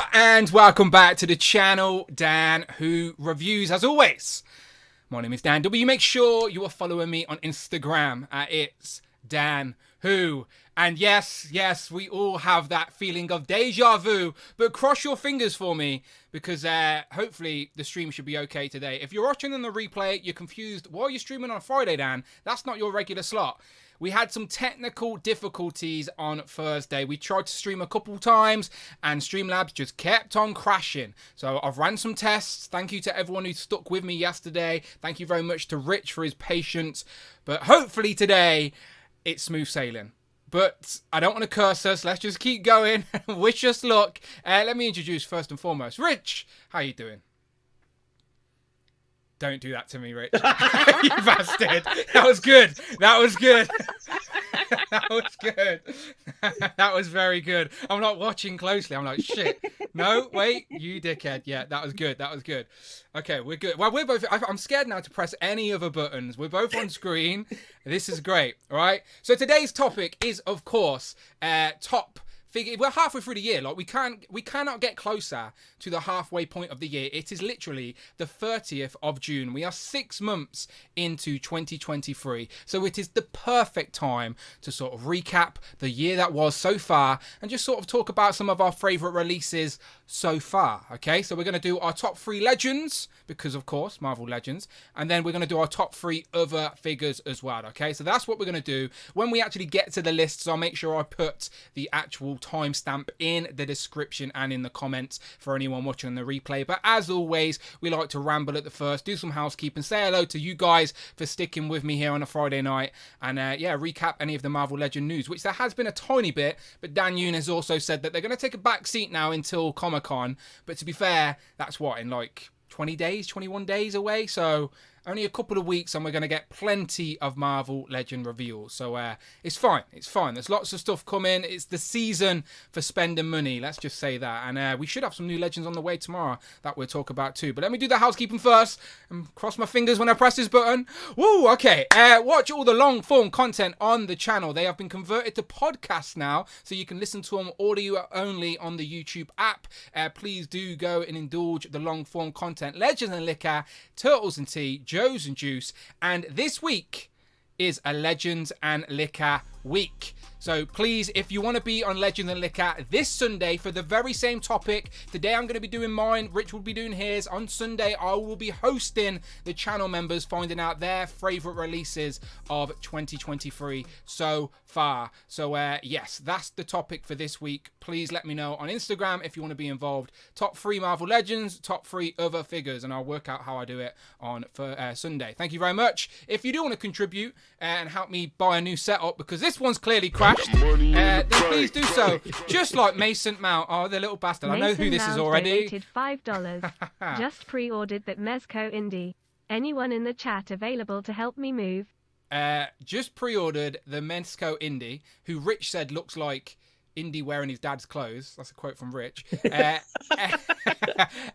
Hello and welcome back to the channel, Dan Who Reviews. As always, my name is Dan W. Make sure you are following me on Instagram at It's Dan Who. And yes, we all have that feeling of deja vu, but cross your fingers for me because hopefully the stream should be okay today. If you're watching on the replay, you're confused, why are you streaming on Friday, Dan? That's not your regular slot. We had some technical difficulties on Thursday. We tried to stream a couple times and Streamlabs just kept on crashing. So I've ran some tests. Thank you to everyone who stuck with me yesterday. Thank you very much to Rich for his patience. But hopefully today it's smooth sailing. But I don't want to curse us. Let's just keep going. Wish us luck. Let me introduce first and foremost. Rich, how you doing? Don't do that to me, Rich. You bastard. That was good. That was good. That was good. That was very good. I'm not watching closely. I'm like, shit. No, wait, you dickhead. Yeah, that was good. That was good. Okay, we're good. Well, we're both... I'm scared now to press any other buttons. We're both on screen. This is great, all right? So today's topic is, of course, top... We're halfway through the year. Like we cannot get closer to the halfway point of the year. It is literally the 30th of June. We are 6 months into 2023. So it is the perfect time to sort of recap the year that was so far and just sort of talk about some of our favorite releases so far. Okay, so we're going to do our top 3 legends because of course Marvel Legends, and then we're going to do our top 3 other figures as well. Okay, so that's what we're going to do. When we actually get to the lists, I'll make sure I put the actual timestamp in the description and in the comments for anyone watching the replay. But as always, we like to ramble at the first, do some housekeeping, say hello to you guys for sticking with me here on a Friday night, and recap any of the Marvel Legend news, which there has been a tiny bit, but Dan Yoon has also said that they're going to take a back seat now until Comic-Con. But to be fair, that's what, in like 20 days, 21 days away, so only a couple of weeks and we're going to get plenty of Marvel Legend reveals. So it's fine. It's fine. There's lots of stuff coming. It's the season for spending money. Let's just say that. And we should have some new Legends on the way tomorrow that we'll talk about too. But let me do the housekeeping first and cross my fingers when I press this button. Woo, okay. Watch all the long form content on the channel. They have been converted to podcasts now, so you can listen to them audio only on the YouTube app. Please do go and indulge the long form content. Legends and Liquor, Turtles and Tea, Joe's and Juice, and this week is a Legends and Liquor week. So please, if you want to be on Legends and Liquor this Sunday for the very same topic, today I'm going to be doing mine, Rich will be doing his. On Sunday, I will be hosting the channel members, finding out their favourite releases of 2023 so far. So yes, that's the topic for this week. Please let me know on Instagram if you want to be involved. Top 3 Marvel Legends, top 3 other figures, and I'll work out how I do it on Sunday. Thank you very much. If you do want to contribute and help me buy a new setup, because this one's clearly crashed, then please do so. Just like Mason Mount. Oh, the little bastard. Mason I know who this Mount is already. Donated $5. Just pre-ordered that Mezco Indie. Anyone in the chat available to help me move? Just pre-ordered the Mezco Indie, who Rich said looks like Indy wearing his dad's clothes. That's a quote from Rich.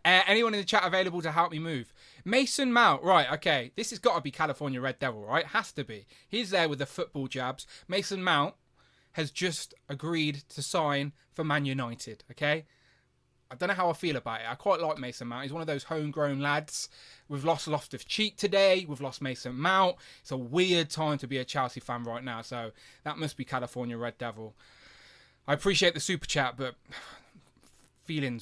Anyone in the chat available to help me move? Mason Mount. Right, okay. This has got to be California Red Devil, right? Has to be. He's there with the football jabs. Mason Mount has just agreed to sign for Man United, okay? I don't know how I feel about it. I quite like Mason Mount. He's one of those homegrown lads. We've lost Loftus-Cheek today. We've lost Mason Mount. It's a weird time to be a Chelsea fan right now, so that must be California Red Devil. I appreciate the super chat, but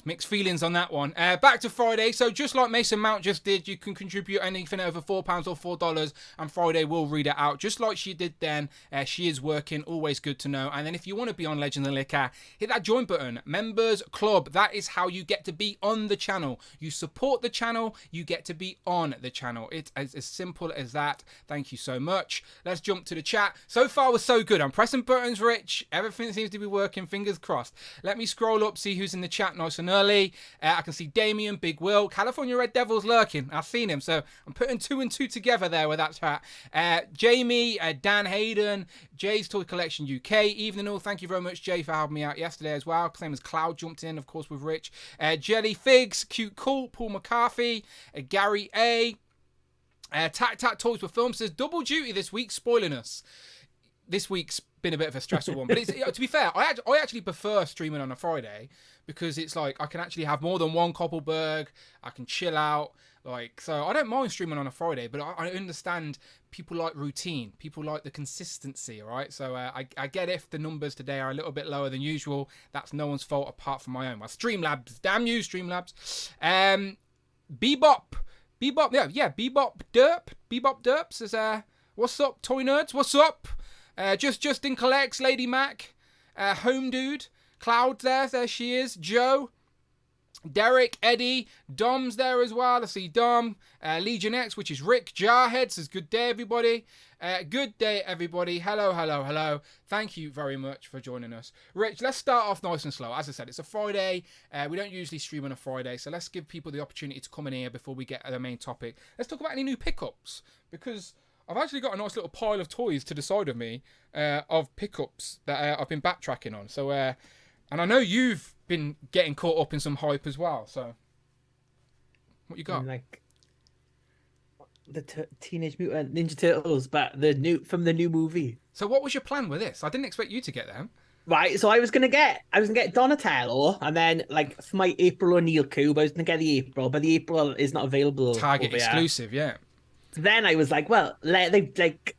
mixed feelings on that one. Back to Friday. So just like Mason Mount just did, you can contribute anything over £4 or $4, and Friday will read it out just like she did then. She is working, always good to know. And then if you want to be on Legends and Liquor, hit that join button. Members Club, that is how you get to be on the channel. You support the channel, you get to be on the channel. It's as simple as that. Thank you so much. Let's jump to the chat. So far was so good. I'm pressing buttons, Rich. Everything seems to be working. Fingers crossed. Let me scroll up, see who's in the chat nice and early. I can see Damien, Big Will, California Red Devil's lurking. I've seen him, so I'm putting 2 and 2 together there with that chat. Jamie, Dan Hayden, Jay's Toy Collection UK. Evening all, thank you very much, Jay, for helping me out yesterday as well. Same as Cloud jumped in, of course, with Rich. Jelly Figs, Cute Cool, Paul McCarthy, Gary A. Tac Tac Toys with Film says double duty this week, spoiling us. This week's been a bit of a stressful one. But it's, to be fair, I actually prefer streaming on a Friday because it's like I can actually have more than one Koppelberg. I can chill out. Like, so I don't mind streaming on a Friday, but I understand people like routine. People like the consistency, all right? So I get if the numbers today are a little bit lower than usual. That's no one's fault apart from my own. My Streamlabs, damn you, Streamlabs. Bebop, Bebop Derp says, what's up, Toy Nerds? What's up? Justin collects, Lady Mac, Home Dude, Cloud there she is, Joe, Derek, Eddie, Dom's there as well. I see Dom, Legion X, which is Rick, Jarhead says, good day, everybody. Good day, everybody. Hello. Thank you very much for joining us. Rich, let's start off nice and slow. As I said, it's a Friday. We don't usually stream on a Friday, so let's give people the opportunity to come in here before we get to the main topic. Let's talk about any new pickups, because I've actually got a nice little pile of toys to the side of me of pickups that I've been backtracking on. So, and I know you've been getting caught up in some hype as well. So, what you got? Like the Teenage Mutant Ninja Turtles, but from the new movie. So, what was your plan with this? I didn't expect you to get them. Right, so I was gonna get Donatello, and then like for my April O'Neil cube, I was gonna get the April, but the April is not available. Target exclusive, yeah. Then I was like, well, Leatherhead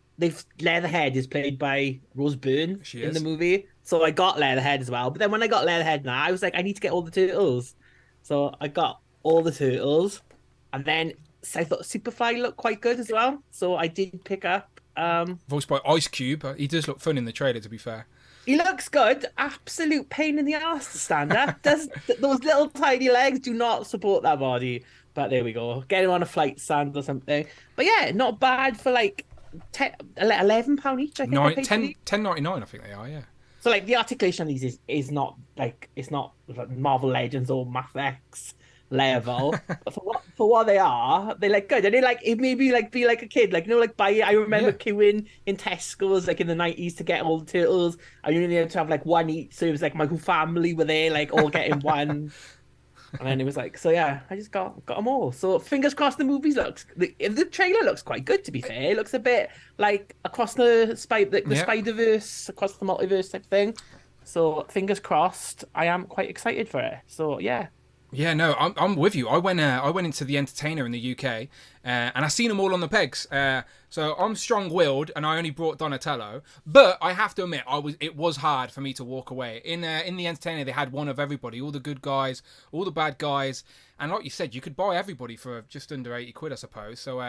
is played by Rose Byrne in the movie, so I got Leatherhead as well. But then when I got Leatherhead now, I was like, I need to get all the turtles, so I got all the turtles, and then I thought Superfly looked quite good as well, so I did pick up. Voiced by Ice Cube. He does look fun in the trailer, to be fair. He looks good. Absolute pain in the ass to stand up. Those little tiny legs do not support that body. But there we go. Get him on a flight stand or something. But yeah, not bad for like £11 each. I think. $10.99. I think they are. Yeah. So like the articulation of these is not like it's not like Marvel Legends or Math X level. But for what they are, they like good. And they like it made me like be like a kid, like like buy. I remember queuing in Tesco's like in the 90s to get all the turtles. I only had to have like one each, so it was like my whole family were there, like all getting one. And then it was like, so yeah, I just got them all. So fingers crossed the the trailer looks quite good, to be fair. It looks a bit like across the Spider-Verse, across the multiverse type thing. So fingers crossed, I am quite excited for it. So yeah. Yeah, no, I'm with you. I went into the Entertainer in the UK, and I seen them all on the pegs. So I'm strong-willed, and I only brought Donatello. But I have to admit, it was hard for me to walk away. In the Entertainer, they had one of everybody, all the good guys, all the bad guys, and like you said, you could buy everybody for just under £80, I suppose. So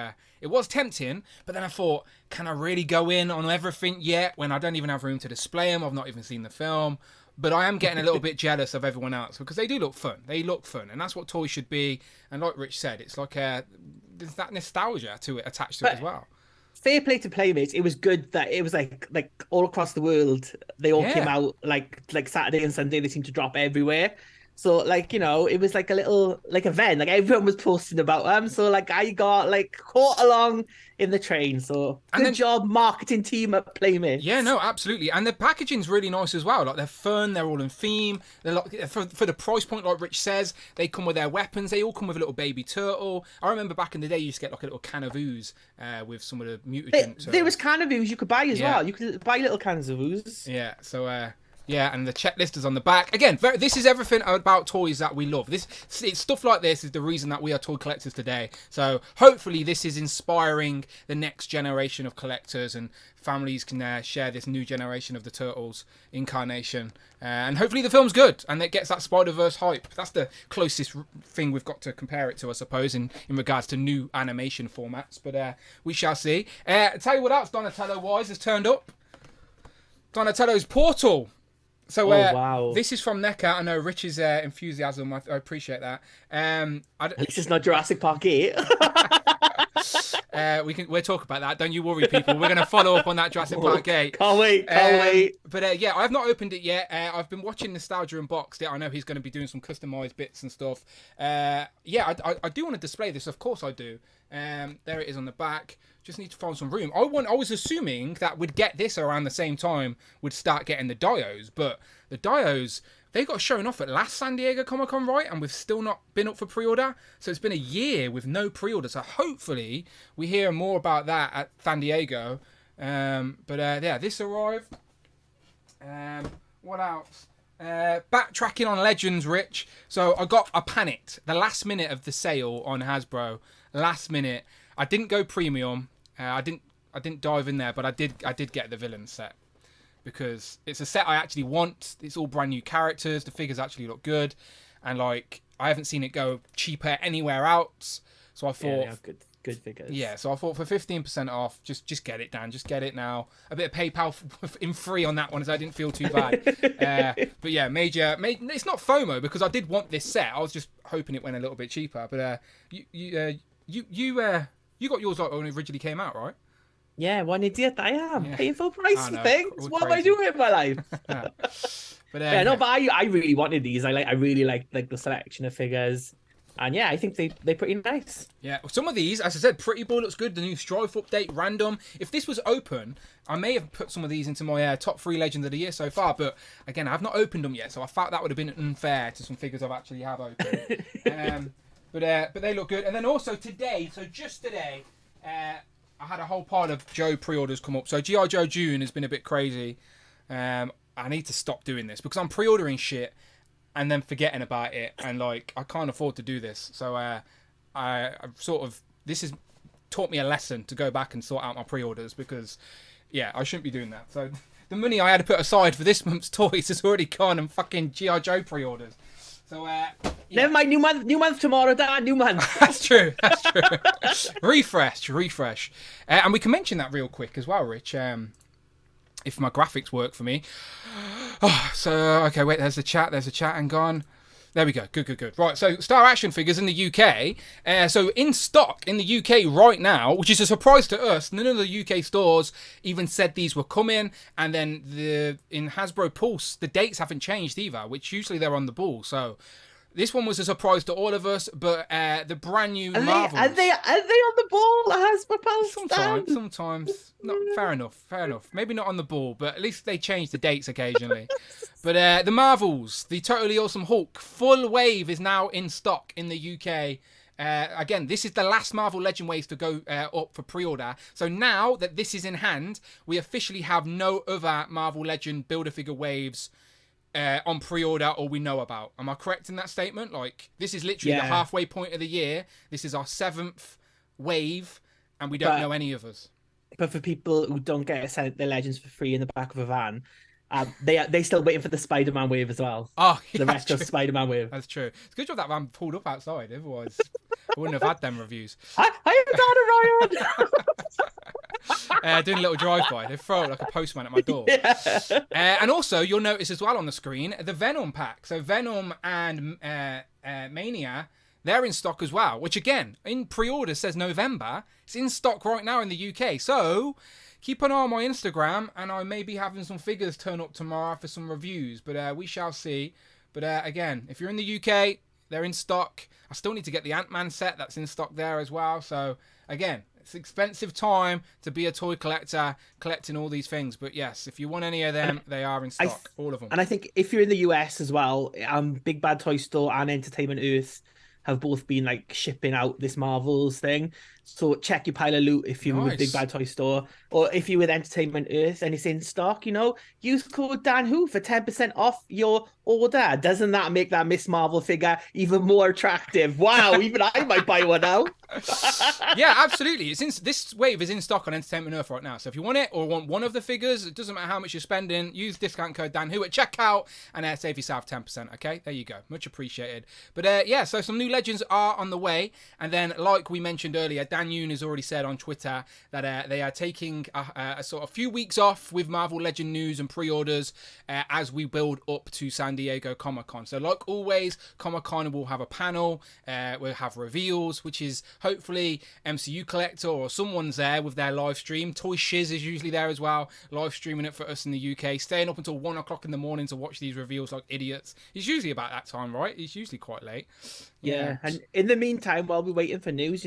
it was tempting, but then I thought, can I really go in on everything yet when I don't even have room to display them? I've not even seen the film. But I am getting a little bit jealous of everyone else because they do look fun. They look fun, and that's what toys should be. And like Rich said, it's like there's that nostalgia to it attached to it as well. Fair play to Playmates. It was good that it was like all across the world. They all came out like Saturday and Sunday. They seemed to drop everywhere. So like it was like a little event. Like everyone was posting about them. So like I got caught along in the train. So good job, marketing team at Playmates. Yeah, no, absolutely. And the packaging's really nice as well. Like they're fun. They're all in theme. They're like for the price point, like Rich says, they come with their weapons. They all come with a little baby turtle. I remember back in the day, you used to get like a little can of ooze with some of the mutant. There was can of ooze you could buy as well. You could buy little cans of ooze. Yeah. So. Yeah, and the checklist is on the back. Again, this is everything about toys that we love. It's stuff like this is the reason that we are toy collectors today. So hopefully this is inspiring the next generation of collectors, and families can share this new generation of the Turtles incarnation. And hopefully the film's good and it gets that Spider-Verse hype. That's the closest thing we've got to compare it to, I suppose, in regards to new animation formats. But we shall see. Tell you what else Donatello-wise has turned up. Donatello's Portal. So wow. This is from NECA. I know Rich's enthusiasm. I appreciate that. At least it's not Jurassic Park 8. We'll talk about that. Don't you worry, people. We're going to follow up on that Jurassic Park 8. Can't wait. But yeah, I've not opened it yet. I've been watching Nostalgia Unboxed it. I know he's going to be doing some customized bits and stuff. Yeah, I do want to display this. Of course I do. There it is on the back. Just need to find some room. I was assuming that we'd get this around the same time we'd start getting the Dios, but the Dios, they got shown off at last San Diego Comic-Con, right? And we've still not been up for pre-order. So it's been a year with no pre-order. So hopefully we hear more about that at San Diego. But yeah, this arrived. What else? Backtracking on Legends, Rich. So I panicked the last minute of the sale on Hasbro. Last minute, I didn't go premium. I didn't dive in there, but I did get the villain set because it's a set I actually want. It's all brand new characters. The figures actually look good, and like I haven't seen it go cheaper anywhere else. So I thought, good figures. Yeah, so I thought for 15% off, just get it, Dan. Just get it now. A bit of PayPal in free on that one, as I didn't feel too bad. But yeah, major. It's not FOMO because I did want this set. I was just hoping it went a little bit cheaper. But you got yours like when it originally came out, right? Yeah, what an idiot I am. Yeah. Paying full price for things. What am I crazy. doing in my life? But but I really wanted these. I really like the selection of figures. And yeah, I think they're pretty nice. Yeah, some of these, as I said, Pretty Boy looks good. The new Strife update, random. If this was open, I may have put some of these into my top 3 Legends of the year so far. But again, I've not opened them yet, so I thought that would have been unfair to some figures I've actually have opened. But they look good. And then also today, so just today, I had a whole pile of Joe pre-orders come up. So G.I. Joe June has been a bit crazy. I need to stop doing this because I'm pre-ordering shit and then forgetting about it, and like I can't afford to do this. So this has taught me a lesson to go back and sort out my pre-orders because yeah, I shouldn't be doing that. So the money I had to put aside for this month's toys has already gone on fucking G.I. Joe pre-orders. So yeah. Never mind, new month tomorrow, Dan. New month. That's true. refresh. And we can mention that real quick as well, Rich. If my graphics work for me. Oh, so, okay, wait, there's a chat and gone. There we go. Good. Right, so Star Action figures in the UK. So in stock in the UK right now, which is a surprise to us. None of the UK stores even said these were coming. And then in Hasbro Pulse, the dates haven't changed either, which usually they're on the ball. So this one was a surprise to all of us, but the brand new Marvels... Are they on the ball, Hasbro Pulse? Sometimes. Not, fair enough. Maybe not on the ball, but at least they change the dates occasionally. But the Marvels, the Totally Awesome Hulk, full wave is now in stock in the UK. Again, this is the last Marvel Legend waves to go up for pre-order. So now that this is in hand, we officially have no other Marvel Legend Build-A-Figure waves on pre-order or we know about. Am I correct in that statement? Like, this is literally the halfway point of the year. This is our 7th wave, and we don't know any of us. But for people who don't get sent their Legends for free in the back of a van, they still waiting for the Spider-Man wave as well. Oh, yeah, the retro Spider-Man wave. That's true. It's a good job that van pulled up outside. Otherwise, I wouldn't have had them reviews. Hi, Ryan. Doing a little drive-by. They throw it like a postman at my door. Yeah. And also, you'll notice as well on the screen, the Venom pack. So Venom and Mania, they're in stock as well. Which, again, in pre-order says November. It's in stock right now in the UK. So keep an eye on my Instagram, and I may be having some figures turn up tomorrow for some reviews. But we shall see. But again, if you're in the UK, they're in stock. I still need to get the Ant-Man set. That's in stock there as well. So, again, it's an expensive time to be a toy collector, collecting all these things. But yes, if you want any of them, they are in stock, all of them. And I think if you're in the US as well, Big Bad Toy Store and Entertainment Earth have both been like shipping out this Marvels thing. So check your pile of loot if you're with Big Bad Toy Store, or if you're with Entertainment Earth and it's in stock, use code DanWho for 10% off your order. Doesn't that make that Miss Marvel figure even more attractive? Wow, even I might buy one now. Yeah, absolutely. This wave is in stock on Entertainment Earth right now. So if you want it or want one of the figures, it doesn't matter how much you're spending, use discount code DanWho at checkout and save yourself 10%. Okay, there you go. Much appreciated. But yeah, so some new Legends are on the way. And then, like we mentioned earlier, Dan Yoon has already said on Twitter that they are taking a sort of few weeks off with Marvel Legend news and pre-orders as we build up to San Diego Comic-Con. So like always, Comic-Con will have a panel, we'll have reveals, which is hopefully MCU Collector or someone's there with their live stream. Toy Shiz is usually there as well, live streaming it for us in the UK, staying up until 1 o'clock in the morning to watch these reveals like idiots. It's usually about that time, right? It's usually quite late. Yeah, and in the meantime, while we're waiting for news,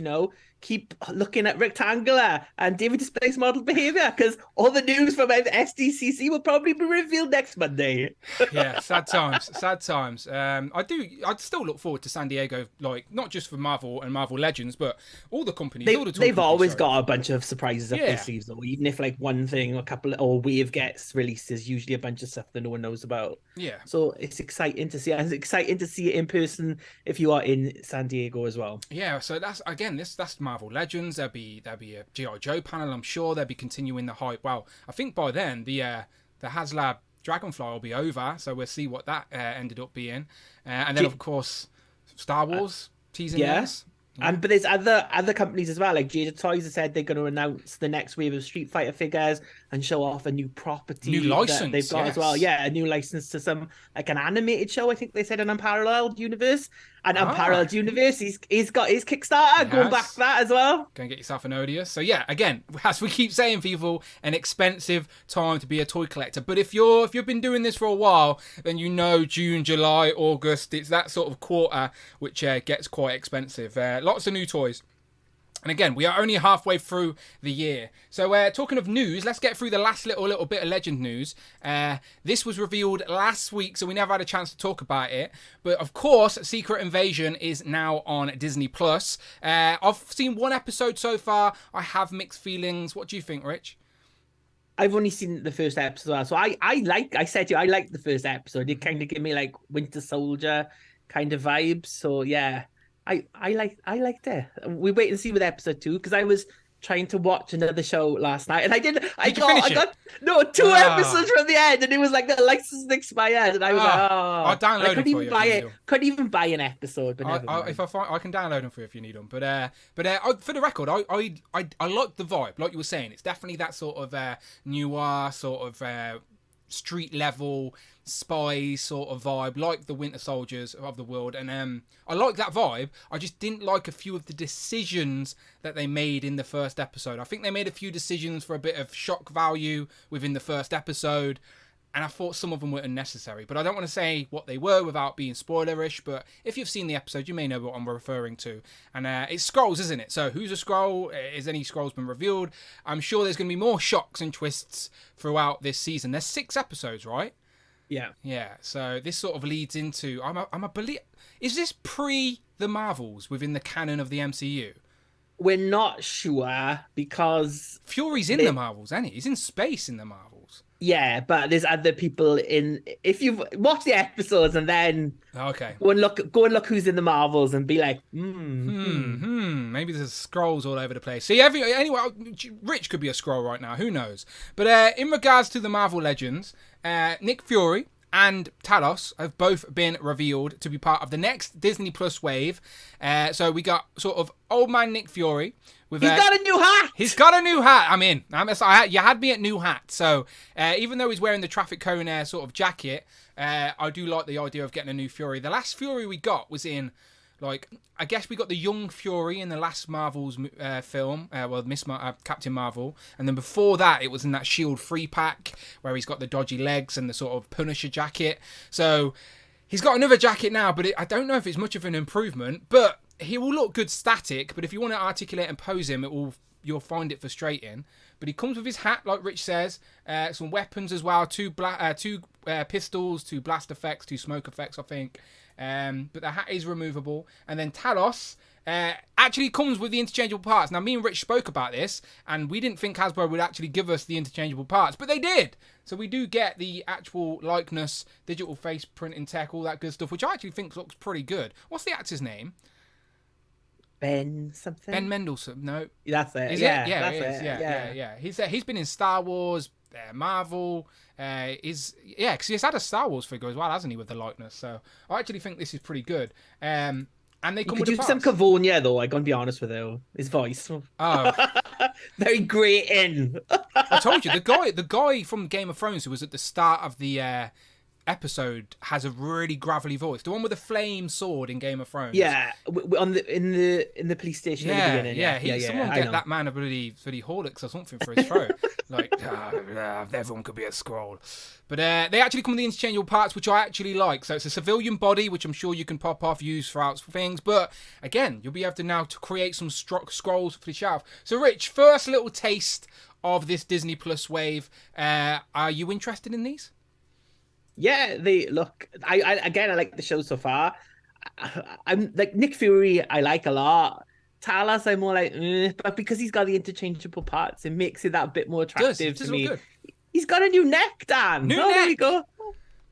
keep looking at Rectangular and David Displays model behavior, because all the news from SDCC will probably be revealed next Monday. Yeah, sad times. Sad times. I'd still look forward to San Diego, like not just for Marvel and Marvel Legends, but all the companies. They've always got a bunch of surprises up Yeah. their sleeves, though. Even if like one thing or a couple or wave gets released, there's usually a bunch of stuff that no one knows about. Yeah. So it's exciting to see. And it's exciting to see it in person if you are in San Diego as well. Yeah, so that's Marvel Legends. There'll be a G.I. Joe panel. I'm sure they'll be continuing the hype. Well, I think by then the HasLab Dragonfly will be over, so we'll see what that ended up being. And then of course Star Wars teasing this. But there's other companies as well. Like Jada Toys have said they're going to announce the next wave of Street Fighter figures and show off a new property, new license that they've got as well. Yeah, a new license to some like an animated show. I think they said an Unparalleled Universe. And Unparalleled Universe, he's got his Kickstarter going back to that as well. Go and get yourself an Odious. So yeah, again, as we keep saying, people, an expensive time to be a toy collector. But if you've been doing this for a while, then you know June, July, August, it's that sort of quarter which gets quite expensive. Lots of new toys. And again, we are only halfway through the year. So talking of news, let's get through the last little bit of Legend news. This was revealed last week, so we never had a chance to talk about it. But of course, Secret Invasion is now on Disney+. I've seen one episode so far. I have mixed feelings. What do you think, Rich? I've only seen the first episode, so I said to you, I liked the first episode. It kind of gave me like Winter Soldier kind of vibes. So yeah. I liked it. We wait and see with episode 2 because I was trying to watch another show last night and I got 2 episodes from the end and it was like the license expired and I was I'll download them for you. Couldn't even buy an episode. But if I find, I can download them for you if you need them. But for the record, I like the vibe, like you were saying. It's definitely that sort of noir sort of street level spy sort of vibe, like the Winter Soldiers of the world, and I like that vibe. I just didn't like a few of the decisions that they made in the first episode. I think they made a few decisions for a bit of shock value within the first episode, and I thought some of them were unnecessary. But I don't want to say what they were without being spoilerish, but if you've seen the episode, you may know what I'm referring to. And it's Skrulls, isn't it? So who's a Skrull? Is any Skrulls been revealed? I'm sure there's going to be more shocks and twists throughout this season. There's 6 episodes, right? Yeah. So this sort of leads into is this pre the Marvels within the canon of the MCU? We're not sure because Fury's in the Marvels, isn't he? He's in space in the Marvels. Yeah, but there's other people in. If you've watched the episodes and then go and look who's in the Marvels and be like, maybe there's Skrulls all over the place. See, anyway, Rich could be a Skrull right now. Who knows? But in regards to the Marvel Legends, Nick Fury and Talos have both been revealed to be part of the next Disney Plus wave. So we got sort of old man Nick Fury. He's got a new hat! He's got a new hat. I'm in. You had me at new hat. So even though he's wearing the traffic cone sort of jacket, I do like the idea of getting a new Fury. The last Fury we got was in, I guess we got the young Fury in the last Marvel's film, Captain Marvel. And then before that, it was in that S.H.I.E.L.D. 3-pack where he's got the dodgy legs and the sort of Punisher jacket. So he's got another jacket now, but I don't know if it's much of an improvement. But he will look good static, but if you want to articulate and pose him, you'll find it frustrating. But he comes with his hat, like Rich says, some weapons as well, 2 pistols, 2 blast effects, 2 smoke effects, I think. But the hat is removable. And then Talos actually comes with the interchangeable parts. Now, me and Rich spoke about this, and we didn't think Hasbro would actually give us the interchangeable parts, but they did. So we do get the actual likeness, digital face printing tech, all that good stuff, which I actually think looks pretty good. What's the actor's name? Ben something? Ben Mendelsohn. No. That's it. Is yeah, it? Yeah, that's it is. it. Yeah. He's been in Star Wars, Marvel. Because he's had a Star Wars figure as well, hasn't he, with the likeness? So I actually think this is pretty good. And they come with use some Cavonia though. I'm gonna be honest with you. His voice. Oh, very grating. I told you the guy from Game of Thrones who was at the start of the episode has a really gravelly voice. The one with the flame sword in Game of Thrones. Yeah, in the police station. Someone get that man a bloody Horlicks or something for his throat. Everyone could be a Skrull. But they actually come with the interchangeable parts, which I actually like. So it's a civilian body, which I'm sure you can pop off, use throughout things. But again, you'll be able to now create some Skrulls for the shelf. So Rich, first little taste of this Disney Plus wave. Are you interested in these? Yeah, they look. I like the show so far. I'm like Nick Fury. I like a lot. Talos, I'm more like, but because he's got the interchangeable parts, it makes it that bit more It attractive does to look me. good. He's got a new neck, Dan. New There we neck. go.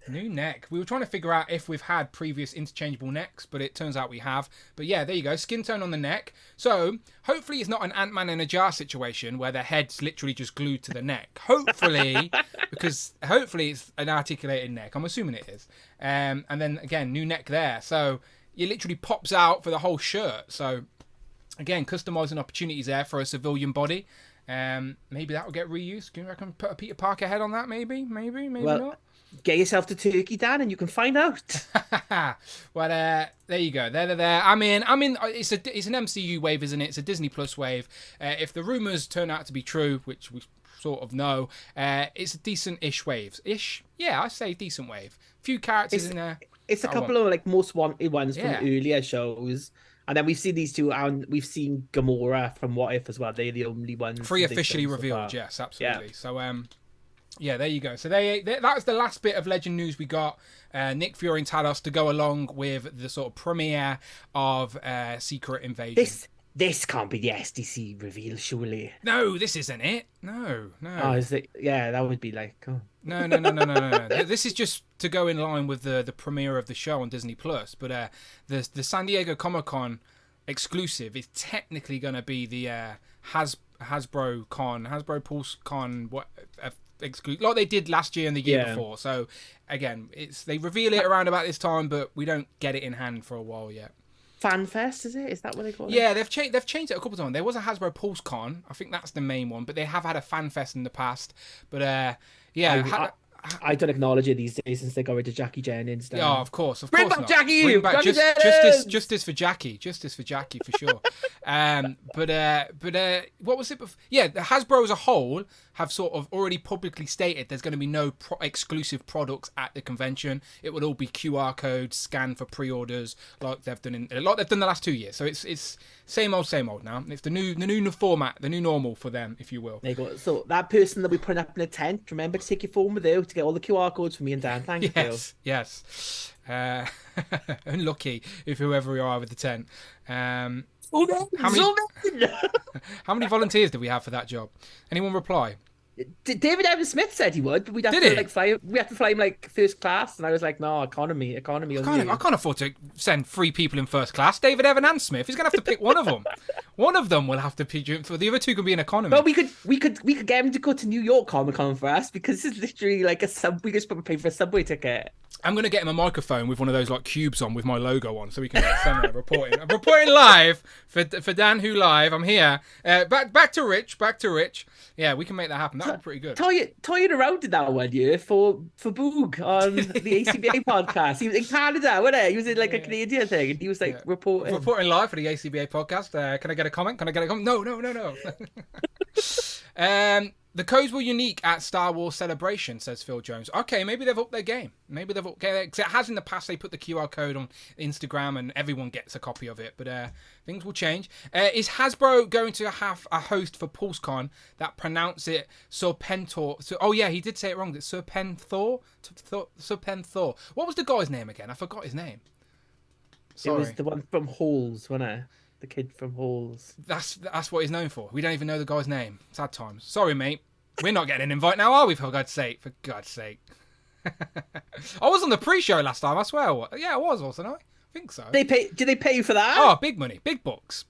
New neck. We were trying to figure out if we've had previous interchangeable necks, but it turns out we have. But yeah, there you go. Skin tone on the neck. So hopefully it's not an Ant-Man in a jar situation where their head's literally just glued to the neck. Hopefully, because hopefully it's an articulated neck. I'm assuming it is. And then again, new neck there. So it literally pops out for the whole shirt. So again, customizing opportunities there for a civilian body. Maybe that will get reused. Can you reckon put a Peter Parker head on that? Maybe not. Get yourself to Turkey, Dan, and you can find out. Well, there you go. There. I mean, it's an MCU wave, isn't it? It's a Disney Plus wave. If the rumors turn out to be true, which we sort of know, it's a decent-ish wave. Yeah, I say decent wave. Few characters in there. It's a couple of like most wanted ones from earlier shows. And then we've seen these two, and we've seen Gamora from What If as well. They're the only ones. Three officially revealed, yes, absolutely. Yeah. So, yeah, there you go. So that was the last bit of Legend news we got. Nick Fury and Talos to go along with the sort of premiere of Secret Invasion. This can't be the SDC reveal, surely. No, this isn't it. No. Oh, is it? Yeah, that would be like. Oh. No. This is just to go in line with the premiere of the show on Disney Plus. But the San Diego Comic-Con exclusive is technically going to be the Hasbro Pulse Con exclusive, like they did last year and the year before. So again, they reveal it around about this time, but we don't get it in hand for a while yet. FanFest, is it? Is that what they call it? Yeah, they've changed it a couple of times. There was a Hasbro Pulse Con. I think that's the main one, but they have had a FanFest in the past. But yeah. I don't acknowledge it these days since they got rid of Jackie Jennings. Yeah, of course. Bring back not. Jackie! Bring back justice for Jackie. Justice for Jackie, for sure. But what was it before? Yeah, Hasbro as a whole have sort of already publicly stated there's going to be no exclusive products at the convention. It will all be QR codes, scan for pre-orders, like they've done the last 2 years. So it's same old now. It's the new format, the new normal for them, if you will. There you go. So that person that we put up in a tent, remember to take your phone with you to get all the QR codes for me and Dan. Thank you. Yes. Unlucky if whoever we are with the tent. How many volunteers do we have for that job? Anyone reply? David Evan Smith said he would, but we'd have to fly. We have to fly him like first class, and I was like, no, economy. I can't afford to send 3 people in first class. David Evan and Smith. He's gonna have to pick one of them. One of them will have to pick. For the other 2 can be in economy. But we could get him to go to New York Comic Con for us because this is literally like we just pay for a subway ticket. I'm going to get him a microphone with one of those like cubes on with my logo on so we can send him reporting. I'm reporting live for Dan Who Live. I'm here. Back to Rich. Yeah, we can make that happen. That would be pretty good. Toying around did that one year for Boog on the ACBA podcast. He was in Canada, wasn't he? He was in like a Canadian thing and he was like reporting live for the ACBA podcast. Can I get a comment? No. The codes were unique at Star Wars Celebration, says Phil Jones. Okay, maybe they've upped their game. Because it has in the past, they put the QR code on Instagram and everyone gets a copy of it. But things will change. Is Hasbro going to have a host for PulseCon that pronounce it Serpentor? Oh yeah, he did say it wrong. It's Serpentor? Serpentor. What was the guy's name again? I forgot his name. Sorry. It was the one from Halls, wasn't it? The kid from Halls. That's what he's known for. We don't even know the guy's name. Sad times. Sorry, mate. We're not getting an invite now, are we? For God's sake. I was on the pre-show last time, I swear. Yeah, I was, wasn't I? I think so. Did they pay you for that? Oh, big money. Big bucks.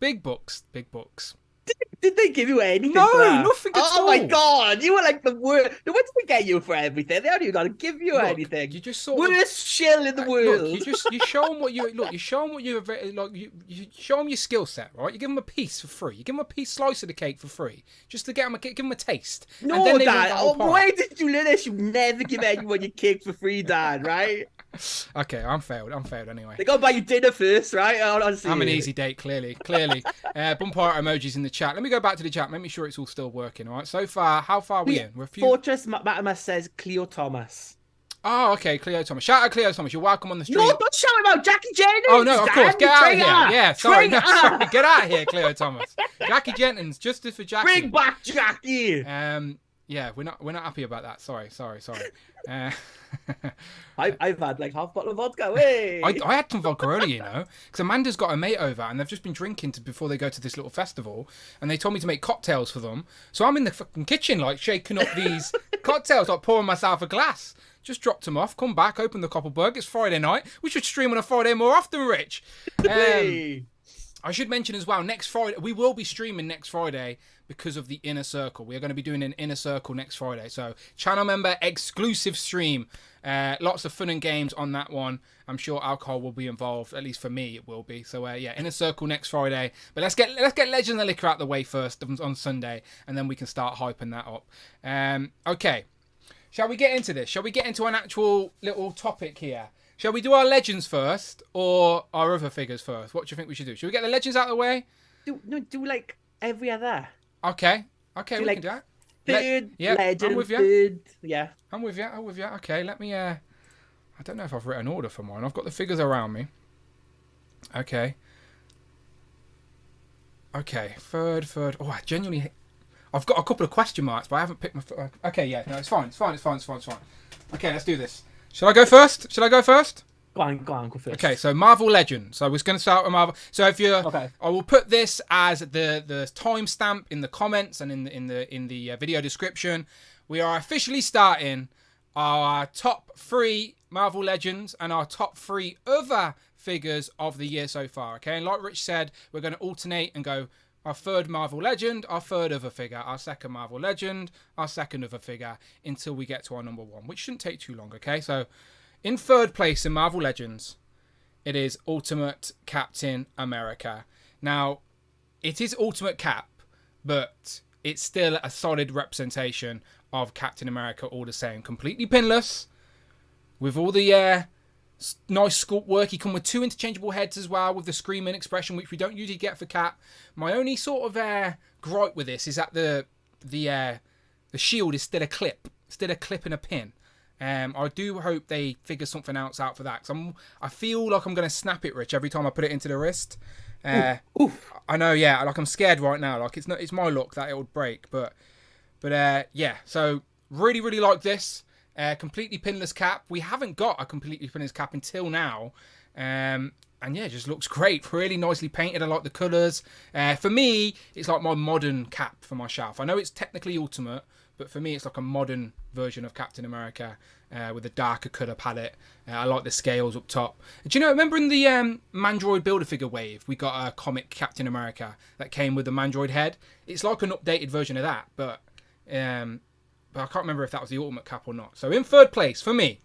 Did they give you anything? No, for that? Nothing at all. Oh my god, you were like the worst. No, what did they get you for everything? They haven't even got to give you anything. You just sort worst shill in the world. Look, you show them what you look. You show them what you like. You show them your skill set, right? You give them a piece for free. You give them a slice of the cake for free, just to give them a taste. No, and then Dad. Why did you learn this? You never give anyone your cake for free, Dad. Right? Okay, I'm failed anyway. They gotta buy you dinner first, right? Honestly. I'm an easy date, clearly. Bump art emojis in the chat. Let me go back to the chat. Make sure it's all still working. All right. So far, how far are we in? We're a few... Fortress Matamus says Cleo Thomas. Oh, okay, Cleo Thomas. Shout out Cleo Thomas. You're welcome on the stream. No, don't shout about Jackie Jennings. Oh no, of course. Get out of here. Yeah, sorry. No, sorry. Get out of here, Cleo Thomas. Jackie Jennings, justice for Jackie. Bring back Jackie. Yeah, we're not happy about that. Sorry. I've had like half a bottle of vodka. Hey! I had some vodka earlier, you know, because Amanda's got a mate over and they've just been drinking before they go to this little festival, and they told me to make cocktails for them. So I'm in the fucking kitchen, like shaking up these cocktails, like pouring myself a glass. Just dropped them off, come back, open the Koppelberg. It's Friday night. We should stream on a Friday more often, Rich. Hey! I should mention as well, next Friday, we will be streaming next Friday because of the Inner Circle. We are going to be doing an Inner Circle next Friday. So, channel member exclusive stream. Lots of fun and games on that one. I'm sure alcohol will be involved. At least for me, it will be. So, yeah, Inner Circle next Friday. But let's get Legends of the Liquor out the way first on Sunday, and then we can start hyping that up. Okay. Shall we get into this? Shall we get into an actual little topic here? Shall we do our legends first or our other figures first? What do you think we should do? Should we get the legends out of the way? Do like every other. Okay, we like can do that. Third legend, I'm with you. third, yeah. I'm with you. Okay, let me. I don't know if I've written order for mine. I've got the figures around me. Okay, third. Oh, I genuinely. I've got a couple of question marks, but I haven't picked my. Okay, yeah, no, it's fine. Okay, let's do this. Shall I go first? Go on, go first. Okay, so Marvel Legends. So I was going to start with Marvel. So if you're, okay, I will put this as the timestamp in the comments and in the video description. We are officially starting our top 3 Marvel Legends and our top 3 other figures of the year so far. Okay, and like Rich said, we're going to alternate and go our third Marvel Legend, our third other figure, our second Marvel Legend, our second other figure, until we get to our number 1, which shouldn't take too long, okay? So, in third place in Marvel Legends, it is Ultimate Captain America. Now, it is Ultimate Cap, but it's still a solid representation of Captain America all the same. Completely pinless, with all the nice sculpt work. He come with 2 interchangeable heads as well, with the screaming expression, which we don't usually get for Cap. My only sort of gripe with this is that the shield is still a clip and a pin. I do hope they figure something else out for that, because I feel like I'm going to snap it, Rich, every time I put it into the wrist. Oof. I know, yeah, like I'm scared right now. Like it's my luck that it would break, but yeah. So really like this. Completely pinless cap. We haven't got a completely pinless cap until now. And yeah, it just looks great. Really nicely painted. I like the colours. For me, it's like my modern cap for my shelf. I know it's technically Ultimate, but for me, it's like a modern version of Captain America with a darker colour palette. I like the scales up top. Do you know, remember in the Mandroid Build-A-Figure wave, we got a comic Captain America that came with the Mandroid head? It's like an updated version of that, but I can't remember if that was the Ultimate Cap or not. So in third place, for me,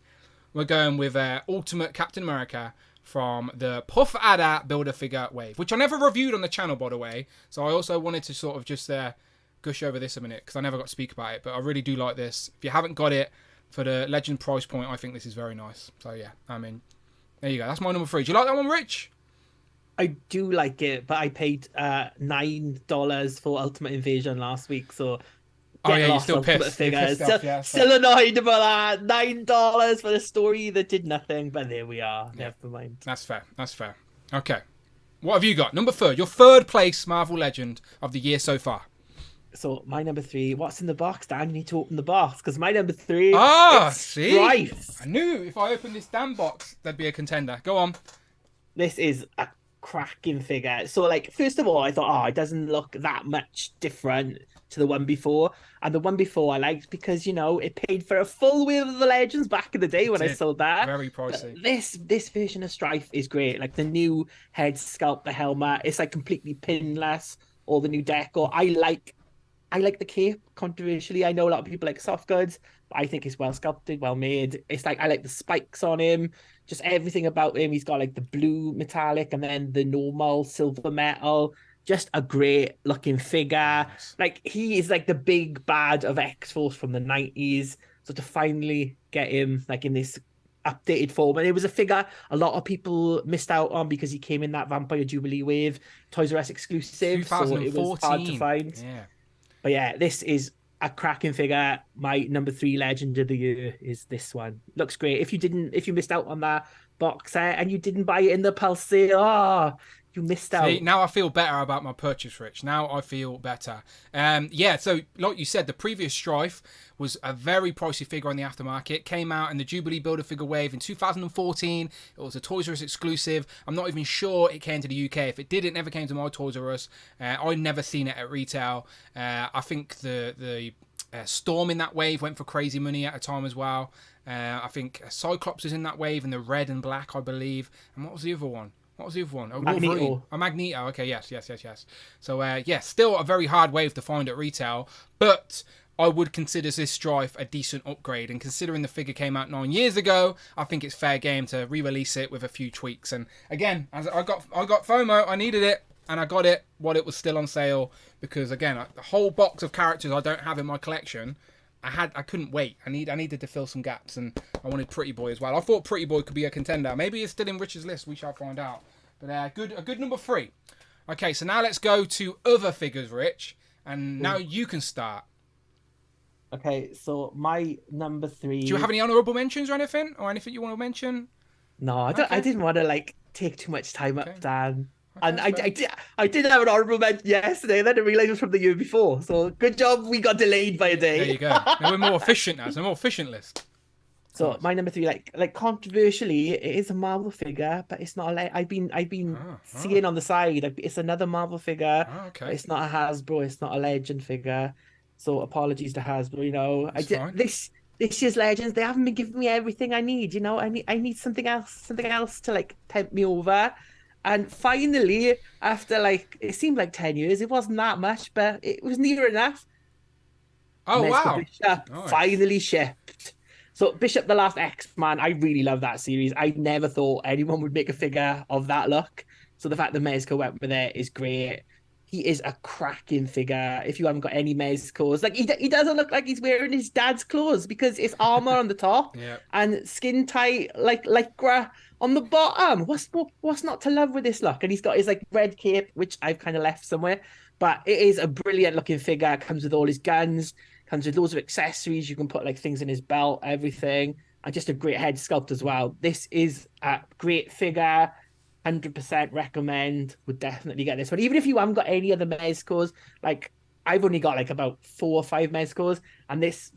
we're going with Ultimate Captain America from the Puff Adder Build-A-Figure wave, which I never reviewed on the channel, by the way. So I also wanted to sort of just gush over this a minute, because I never got to speak about it. But I really do like this. If you haven't got it, for the Legend price point, I think this is very nice. So yeah, I mean, there you go. That's my number 3. Do you like that one, Rich? I do like it, but I paid $9 for Ultimate Invasion last week, so... Oh yeah, you're still pissed. Still annoyed about that. $9 for the story that did nothing, but there we are. Yeah. Never mind. That's fair. Okay. What have you got? Number 3. Your third place Marvel Legend of the year so far. So my number 3, what's in the box, Dan? You need to open the box, because my number 3 see? Strife. I knew if I opened this damn box, there'd be a contender. Go on. This is a cracking figure. So, like, first of all, I thought, it doesn't look that much different to the one before. And the one before I liked because, you know, it paid for a full wheel of the Legends back in the day when I sold that. Very pricey. But this version of Strife is great. Like, the new head sculpt, the helmet, it's like completely pinless, all the new decor. I like the cape, controversially. I know a lot of people like soft goods, but I think it's well sculpted, well made. It's like, I like the spikes on him, just everything about him. He's got like the blue metallic and then the normal silver metal. Just a great looking figure. Nice. Like, he is like the big bad of X-Force from the 90s. So to finally get him like in this updated form, and it was a figure a lot of people missed out on because he came in that Vampire Jubilee wave, Toys R Us exclusive, so it was hard to find. Yeah. But yeah, this is a cracking figure. My number 3 Legend of the year is this one. Looks great. If you missed out on that box set and you didn't buy it in the Pulse sale, You missed out. See, now I feel better about my purchase, Rich. Now I feel better. Yeah, so like you said, the previous Strife was a very pricey figure on the aftermarket. Came out in the Jubilee Builder figure wave in 2014. It was a Toys R Us exclusive. I'm not even sure it came to the UK. If it did, it never came to my Toys R Us. I'd never seen it at retail. I think the Storm in that wave went for crazy money at a time as well. I think Cyclops is in that wave in the red and black, I believe. And what was the other one? What was the other one? Oh, Magneto. Oh, Magneto. Okay, yes. So, still a very hard wave to find at retail, but I would consider this Strife a decent upgrade. And considering the figure came out 9 years ago, I think it's fair game to re-release it with a few tweaks. And again, as I got FOMO, I needed it, and I got it while it was still on sale because again, the whole box of characters I don't have in my collection. I couldn't wait. I needed to fill some gaps, and I wanted Pretty Boy as well. I thought Pretty Boy could be a contender. Maybe it's still in Rich's list. We shall find out. But a good number 3. Okay, so now let's go to other figures, Rich, and now you can start. Okay, so my number 3. Do you have any honourable mentions or anything you want to mention? No, I don't. Okay. I didn't want to take too much time up, Dan. Okay, And I did have an honourable mention yesterday, and then I realised it was from the year before. So good job, we got delayed by a day. There you go. Now we're more efficient now. It's a more efficient list. So my number 3, like controversially, it is a Marvel figure, but it's not a. I've been seeing on the side, it's another Marvel figure. Oh, okay. It's not a Hasbro. It's not a Legend figure. So apologies to Hasbro. You know, Fine. this year's Legends, they haven't been giving me everything I need. You know, I need something else to like tempt me over. And finally, after it seemed like 10 years, it wasn't that much, but it was near enough. Oh, wow. Bishop Nice. finally shipped. So Bishop, the Last X-Man, I really love that series. I never thought anyone would make a figure of that look. So the fact that Mezco went with it is great. He is a cracking figure. If you haven't got any Mezcos, he doesn't look like he's wearing his dad's clothes because it's armor on the top and skin tight lycra on the bottom. What's not to love with this look? And he's got his red cape, which I've kind of left somewhere. But it is a brilliant looking figure. It comes with all his guns. Comes with loads of accessories. You can put things in his belt, everything, and just a great head sculpt as well. This is a great figure. 100% recommend. Would definitely get this one. Even if you haven't got any other Mezcos, I've only got about 4 or 5 Mezcos, and this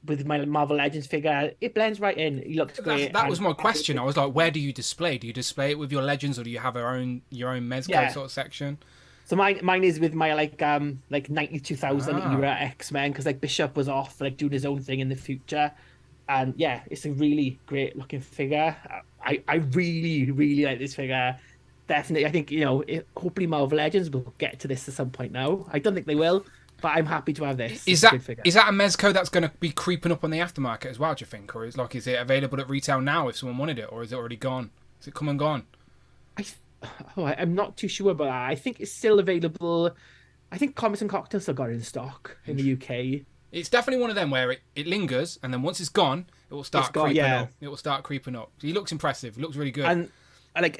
with my Marvel Legends figure, it blends right in. He looks great. That was my question. I was like, where do you display? Do you display it with your Legends, or do you have your own Mezco sort of section? So mine is with my 92,000 era X-Men, because Bishop was off doing his own thing in the future, and yeah, it's a really great looking figure. I really really like this figure. Definitely, I think hopefully Marvel Legends will get to this at some point. Now I don't think they will, but I'm happy to have this. Is that a Mezco that's going to be creeping up on the aftermarket as well? Do you think, or is it available at retail now if someone wanted it, or is it already gone? Is it come and gone? I'm not too sure about that. I think it's still available. I think Comics and Cocktails still got it in stock in the UK. It's definitely one of them where it lingers, and then once it's gone, it will start creeping up. It will start creeping up. He looks impressive. He looks really good. And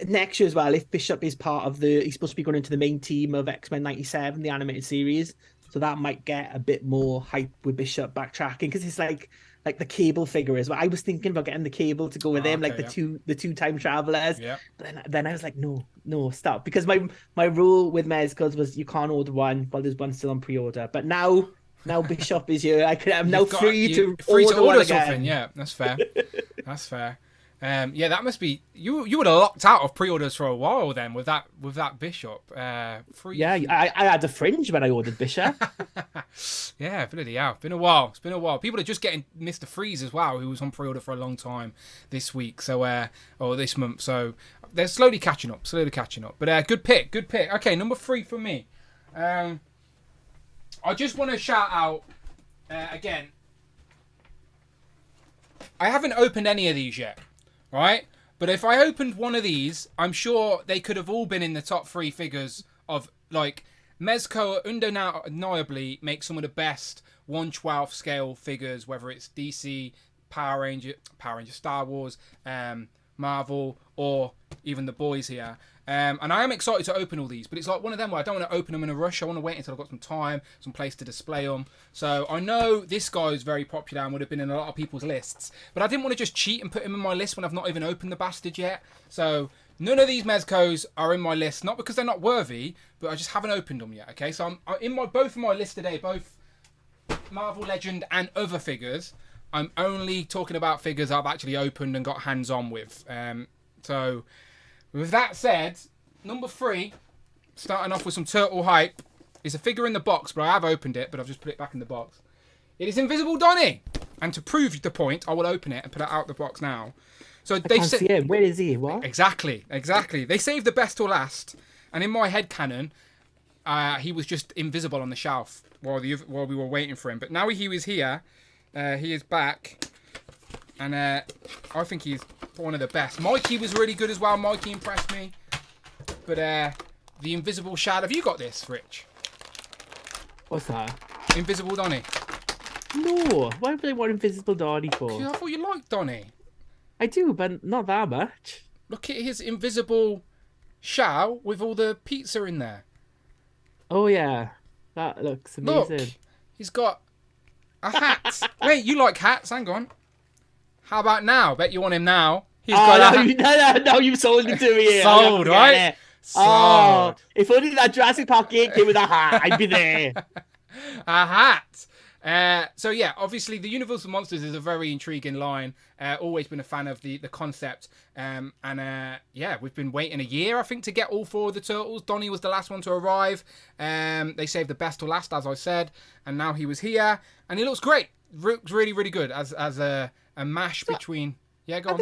next year as well, if Bishop is part of he's supposed to be going into the main team of X-Men 97, the animated series. So that might get a bit more hype with Bishop backtracking, because it's like the Cable figure as well. I was thinking about getting the Cable to go with him, the two time travelers. Yeah. But then I was like, no, stop, because my rule with Mezcos was you can't order one while there's one still on pre-order. But now Bishop is here. I'm now free to order something. Yeah, that's fair. That's fair. That must be you would have locked out of pre-orders for a while then with that Bishop. Free. I had a fringe when I ordered Bishop. Yeah, bloody hell. It's been a while. People are just getting Mr. Freeze as well, who was on pre-order for a long time this week. So or this month. So they're slowly catching up. But good pick. Okay, number 3 for me. I just want to shout out again. I haven't opened any of these yet. Right? But if I opened one of these, I'm sure they could have all been in the top 3 figures of, Mezco undeniably makes some of the best 1/12 scale figures, whether it's DC, Power Ranger, Star Wars, Marvel, or even the boys here. And I am excited to open all these, but it's one of them where I don't want to open them in a rush. I want to wait until I've got some time, some place to display them. So I know this guy is very popular and would have been in a lot of people's lists, but I didn't want to just cheat and put him in my list when I've not even opened the bastard yet. So None of these Mezcos are in my list, not because they're not worthy, but I just haven't opened them yet. Okay, so I'm in both of my list today, both Marvel Legend and other figures. I'm only talking about figures I've actually opened and got hands on with. So with that said, number 3, starting off with some turtle hype, is a figure in the box, but I have opened it, but I've just put it back in the box. It is Invisible Donny, and to prove the point, I will open it and put it out the box now. So I can't see him. Where is he? What? Exactly. They saved the best till last, and in my head canon, he was just invisible on the shelf while we were waiting for him. But now he was here. He is back, and I think he's one of the best. Mikey was really good as well. Mikey impressed me. But the Invisible Shadow. Have you got this, Rich? What's that? Invisible Donny. No. Why would I want Invisible Donny for? I thought you liked Donny. I do, but not that much. Look at his invisible shell with all the pizza in there. Oh yeah, that looks amazing. Look, he's got a hat. Wait, you like hats? Hang on. How about now? Bet you want him now. He's got no, you sold it to me. Sold, right? Sold. Oh, if only that Jurassic Park game came with a hat, I'd be there. A hat. So yeah, obviously the Universal Monsters is a very intriguing line. Always been a fan of the concept. Yeah, we've been waiting a year, I think, to get all 4 of the Turtles. Donny was the last one to arrive. They saved the best till last, as I said, and now he was here, and he looks great. Looks really, really good as a mash between. Yeah, go on.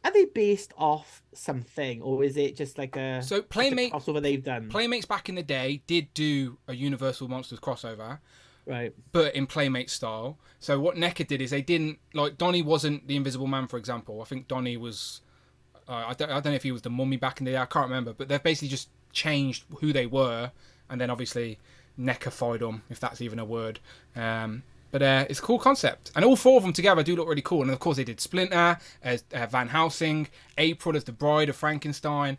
Are they based off something, or is it just like a crossover they've done? Playmates back in the day did do a Universal Monsters crossover. Right. But in Playmate style. So what NECA did is they didn't, like, Donny wasn't the Invisible Man, for example. I think Donny was, I don't know if he was the Mummy back in the day, I can't remember. But they've basically just changed who they were, and then obviously NECA-fied them, if that's even a word. But it's a cool concept. And all 4 of them together do look really cool. And of course they did Splinter, as Van Helsing, April as the Bride of Frankenstein,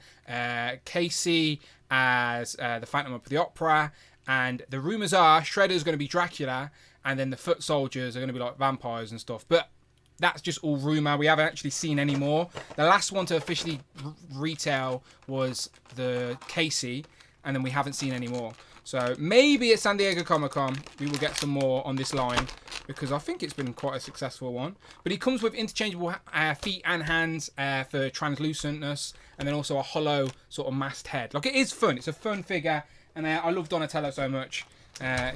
Casey as the Phantom of the Opera, and the rumours are Shredder's going to be Dracula, and then the Foot Soldiers are going to be like vampires and stuff. But that's just all rumour. We haven't actually seen any more. The last one to officially retail was the Casey, and then we haven't seen any more. So maybe at San Diego Comic-Con we will get some more on this line, because I think it's been quite a successful one. But he comes with interchangeable feet and hands for translucentness, and then also a hollow sort of masked head. Like, it is fun. It's a fun figure. And I love Donatello so much,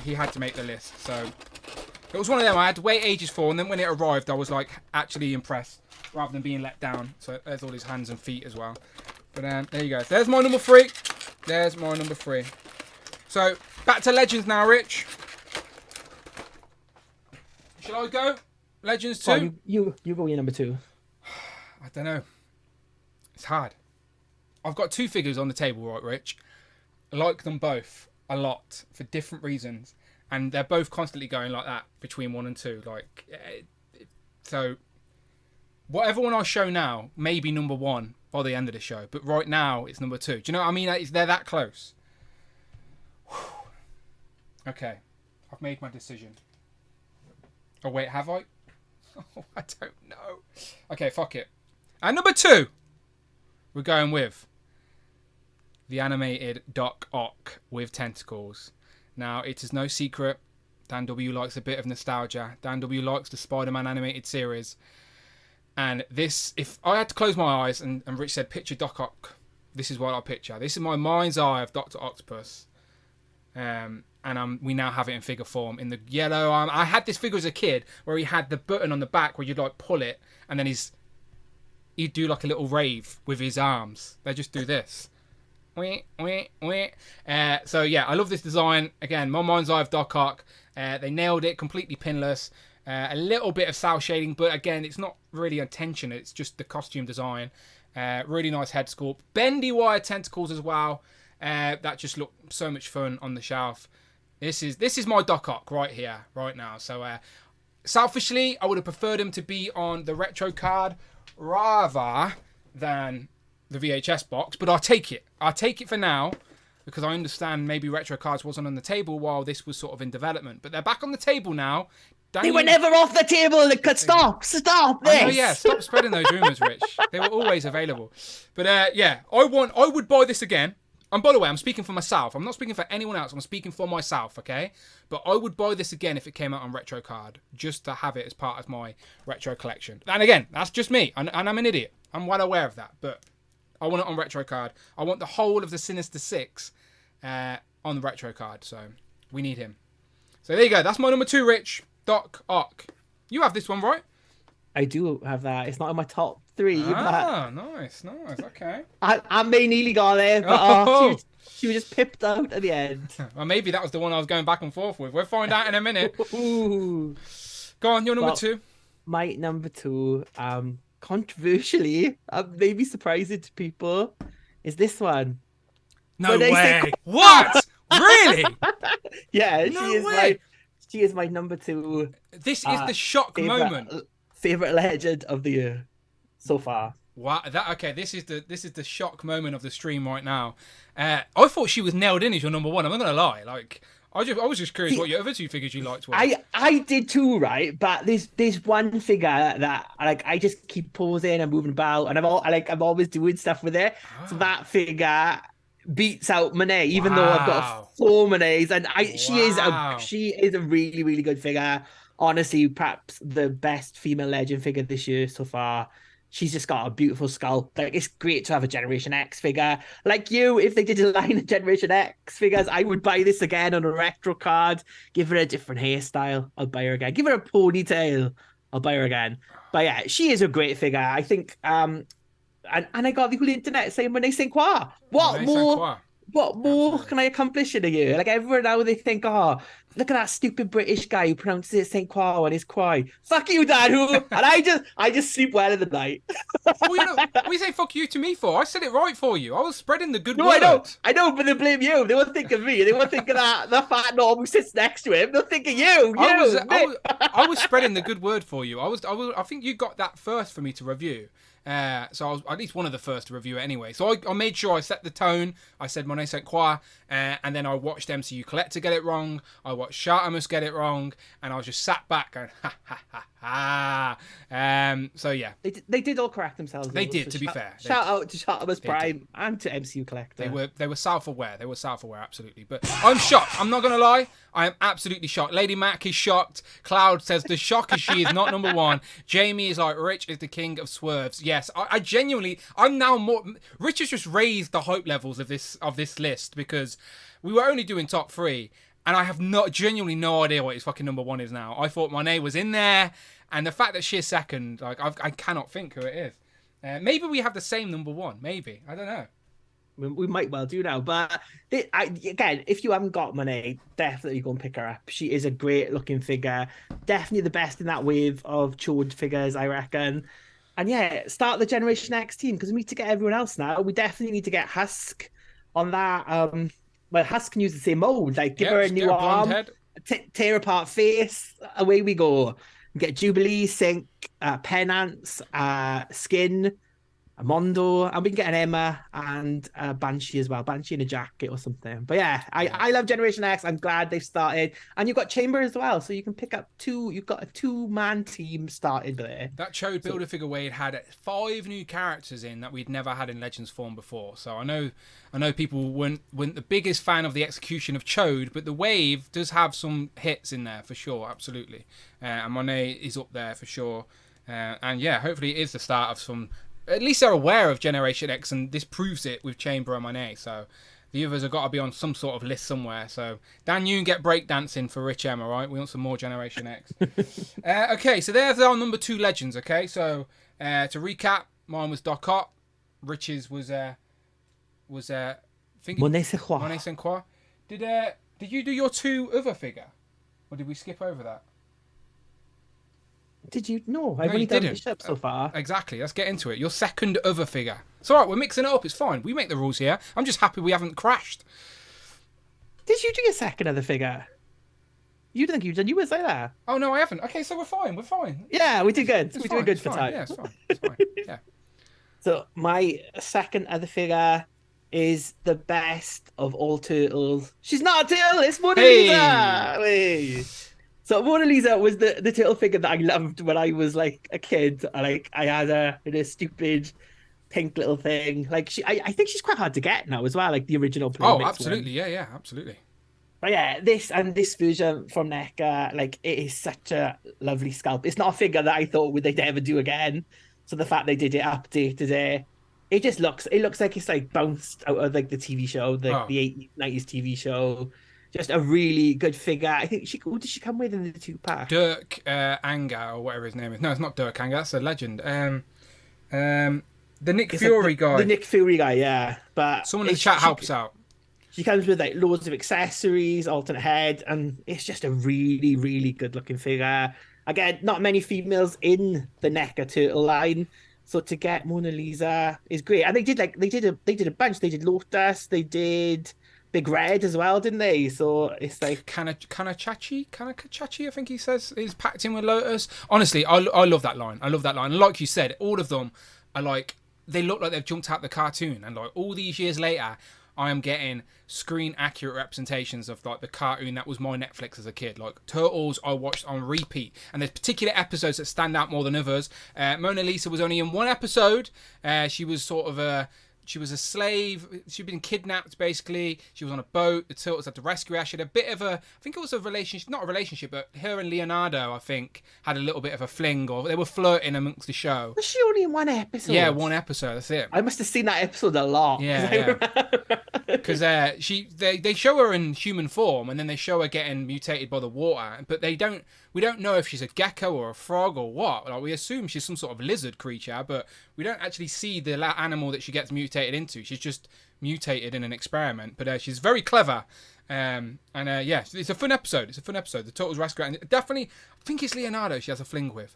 he had to make the list. So it was one of them I had to wait ages for, and then when it arrived, I was like actually impressed rather than being let down. So there's all his hands and feet as well. But there you go. There's my number 3. There's my number 3. So back to Legends now, Rich. Shall I go? Legends 2? Oh, you go your number 2. I don't know. It's hard. I've got 2 figures on the table, right, Rich? I like them both a lot for different reasons, and they're both constantly going like that between 1 and 2. Like, so whatever one I show now may be number 1 by the end of the show, but right now it's number 2. Do you know what I mean? They're that close. Okay, I've made my decision. Oh wait, have I? Oh, I don't know. Okay, fuck it. And number 2, we're going with the animated Doc Ock with tentacles. Now, it is no secret, Dan W likes a bit of nostalgia. Dan W likes the Spider-Man animated series. And this, if I had to close my eyes and Rich said, picture Doc Ock, this is what I'll picture. This is my mind's eye of Dr. Octopus. And we now have it in figure form in the yellow arm. I had this figure as a kid where he had the button on the back where you'd like pull it, and then he'd do like a little rave with his arms. They just do this. So yeah, I love this design. Again, my mind's eye of Doc Ock. They nailed it, completely pinless. A little bit of cell shading, but again, it's not really intention. It's just the costume design. Really nice head sculpt. Bendy wire tentacles as well. That just look so much fun on the shelf. This is my Doc Ock right here, right now. So selfishly, I would have preferred him to be on the retro card rather than the VHS box, but I'll take it. I'll take it for now, because I understand maybe retro cards wasn't on the table while this was sort of in development. But they're back on the table now. They were never off the table. They could stop this. I know, yeah. Stop spreading those rumors, Rich. They were always available. But yeah, I would buy this again. And by the way, I'm speaking for myself. I'm not speaking for anyone else. I'm speaking for myself, okay? But I would buy this again if it came out on retro card, just to have it as part of my retro collection. And again, that's just me, and I'm an idiot. I'm well aware of that, but I want it on retro card. I want the whole of the Sinister Six on the retro card, so we need him. So there you go. That's my number 2, Rich. Doc Ock. You have this one, right? I do have that. It's not in my top 3. Ah, nice. Okay. I may nearly got there, but she was just pipped out at the end. Well, maybe that was the one I was going back and forth with. We'll find out in a minute. Ooh. Go on, your number 2. My number 2, controversially, maybe surprising to people, is this one. No way. What? Really? Yeah, she is my number 2. This is the shock moment. Favorite legend of the year so far. Wow, this is the shock moment of the stream right now. I thought she was nailed in as your number 1. I'm not gonna lie. Like, I was just curious what your other 2 figures you liked were. I did too, right? But there's one figure that like I just keep pausing and moving about, and I'm always doing stuff with it. Oh. So that figure beats out Monet, even though I've got 4 Monets, and she is a really, really good figure. Honestly, perhaps the best female legend figure this year so far. She's just got a beautiful sculpt. Like, it's great to have a Generation X figure. Like you, if they did a line of Generation X figures, I would buy this again on a retro card. Give her a different hairstyle, I'll buy her again. Give her a ponytail, I'll buy her again. But yeah, she is a great figure. I think and I got the whole internet saying Monet Saint Croix. What more can I accomplish in a year? Like, everyone now, they think, oh, look at that stupid British guy who pronounces it Saint Croix and his Croix. Fuck you, Dad. And I just sleep well in the night. Well, what do you say fuck you to me for? I said it right for you. I was spreading the good word. I know, but they blame you. They won't think of me. They won't think of the fat knob who sits next to him. They'll think of you. I was spreading the good word for you. I think you got that first for me to review. So I was at least one of the first to review it anyway. So I made sure I set the tone. I said Monet Saint Croix, and then I watched MCU Collector get it wrong. I watched Shartamus get it wrong, and I was just sat back going, ha ha ha ha. So yeah, they did all correct themselves. They did, to be fair. Shout out to Shartamus Prime and to MCU Collector. They were self-aware. They were self-aware, absolutely. But I'm shocked. I'm not gonna lie. I am absolutely shocked. Lady Mac is shocked. Cloud says the shock is she is not number 1. Jamie is like, Rich is the king of swerves. Yes, I genuinely, I'm now more. Rich has just raised the hype levels of this list, because we were only doing top 3, and I have genuinely no idea what his fucking number 1 is now. I thought Monet was in there, and the fact that she's second, like, I cannot think who it is. Maybe we have the same number 1. Maybe, I don't know. We might well do now, but again, if you haven't got Monet, definitely go and pick her up. She is a great looking figure, definitely the best in that wave of Chode figures, I reckon. And yeah, start the Generation X team, because we need to get everyone else now. We definitely need to get Husk on that. Well, Husk can use the same mold, like give her a new arm, tear apart face, away we go. Get Jubilee, Sync, Penance, Skin, a Mondo, and we can get an Emma and a Banshee as well. Banshee in a jacket or something. But yeah, I love Generation X. I'm glad they've started. And you've got Chamber as well, so you can pick up 2. You've got a 2-man team started there. That Chode Builder figure Wade had 5 new characters in that we'd never had in Legends form before. So I know people weren't the biggest fan of the execution of Chode, but the wave does have some hits in there for sure, absolutely. And Monet is up there for sure. And yeah, hopefully it is the start of some. At least they're aware of Generation X, and this proves it with Chamber and Monet. So the others have got to be on some sort of list somewhere. So Dan, you can get breakdancing for Rich M, all right? We want some more Generation X. Okay, so there's our number 2 legends, okay? So to recap, mine was Doc Ock. Rich's was Monet Saint Croix. Monet Saint Croix. Did you do your 2 other figure? Or did we skip over that? Did you? No, I've only done Bishop so far. Exactly. Let's get into it. Your second other figure. It's all right. We're mixing it up. It's fine. We make the rules here. I'm just happy we haven't crashed. Did you do your second other figure? You think you did? You were say that. Oh no, I haven't. Okay, so we're fine. We're fine. Yeah, we did good. We're doing good for time. Yeah, it's fine. It's fine. Yeah. So my second other figure is the best of all turtles. She's not a turtle. It's Mona Lisa. Hey. So Mona Lisa was the turtle figure that I loved when I was like a kid. I had her in a stupid pink little thing. Like I think she's quite hard to get now as well. Like the original Oh, Playmates absolutely. one. Yeah, absolutely. But yeah, this version from NECA, like it is such a lovely sculpt. It's not a figure that I thought would they'd ever do again. So the fact they did it, updated it, it looks like it's like bounced out of like the TV show, Oh, the 80s, 90s TV show. Just a really good figure. I think who did she come with in the 2-pack? Dirk Anger or whatever his name is. No, it's not Dirk Anger. That's a legend. The Nick It's like Fury guy. the Nick Fury guy, yeah. But Someone in the chat helps out. she comes with like loads of accessories, alternate head, and it's just a really, really good looking figure. Again, not many females in the NECA turtle line, so to get Mona Lisa is great. And they did a bunch. They did Lotus, they did Big Red as well, didn't they? So it's like Kanakachachi, I think he says, is packed in with Lotus. Honestly, I love that line. I love that line. And like you said, all of them are like, they look like they've jumped out the cartoon. And like all these years later, I am getting screen accurate representations of like the cartoon that was my Netflix as a kid. Like Turtles, I watched on repeat, and there's particular episodes that stand out more than others. Mona Lisa was only in one episode. She was she was a slave. She'd been kidnapped, basically. She was on a boat. The Turtles had to rescue her. She had a bit of I think it was a relationship, not a relationship, but her and Leonardo, I think, had a little bit of a fling, or they were flirting amongst the show. was she only in one episode? Yeah, one episode. That's it. I must have seen that episode a lot. Yeah. Because they show her in human form, and then they show her getting mutated by the water, but we don't know if she's a gecko or a frog or what. Like, we assume she's some sort of lizard creature, but we don't actually see the animal that she gets mutated into. She's just mutated in an experiment, but she's very clever. Yeah, it's a fun episode. The Turtles rescue, and definitely, I think it's Leonardo she has a fling with.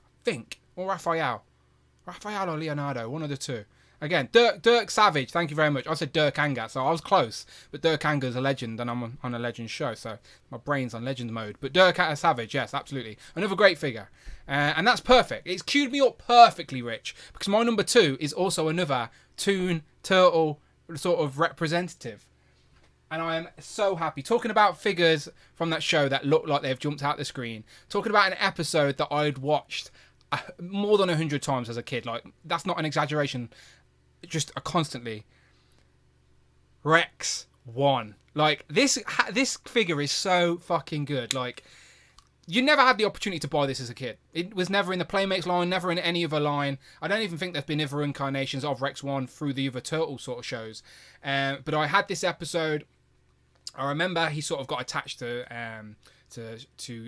Or Raphael or Leonardo, one of the two. Again, Dirk Savage, thank you very much. I said Dirk Anger, so I was close. But Dirk Anger's a legend, and I'm on a legend show, so my brain's on legend mode. But Dirk Savage, yes, absolutely. Another great figure. And that's perfect. It's queued me up perfectly, Rich, because my number 2 is also another Toon Turtle sort of representative. And I am so happy. Talking about figures from that show that look like they've jumped out the screen. Talking about an episode that I'd watched more than 100 times as a kid. Like, that's not an exaggeration. Just constantly. Rex 1. Like, this figure is so fucking good. Like, you never had the opportunity to buy this as a kid. It was never in the Playmates line, never in any other line. I don't even think there's been other incarnations of Rex 1 through the other Turtle sort of shows. But I had this episode. I remember he sort of got attached to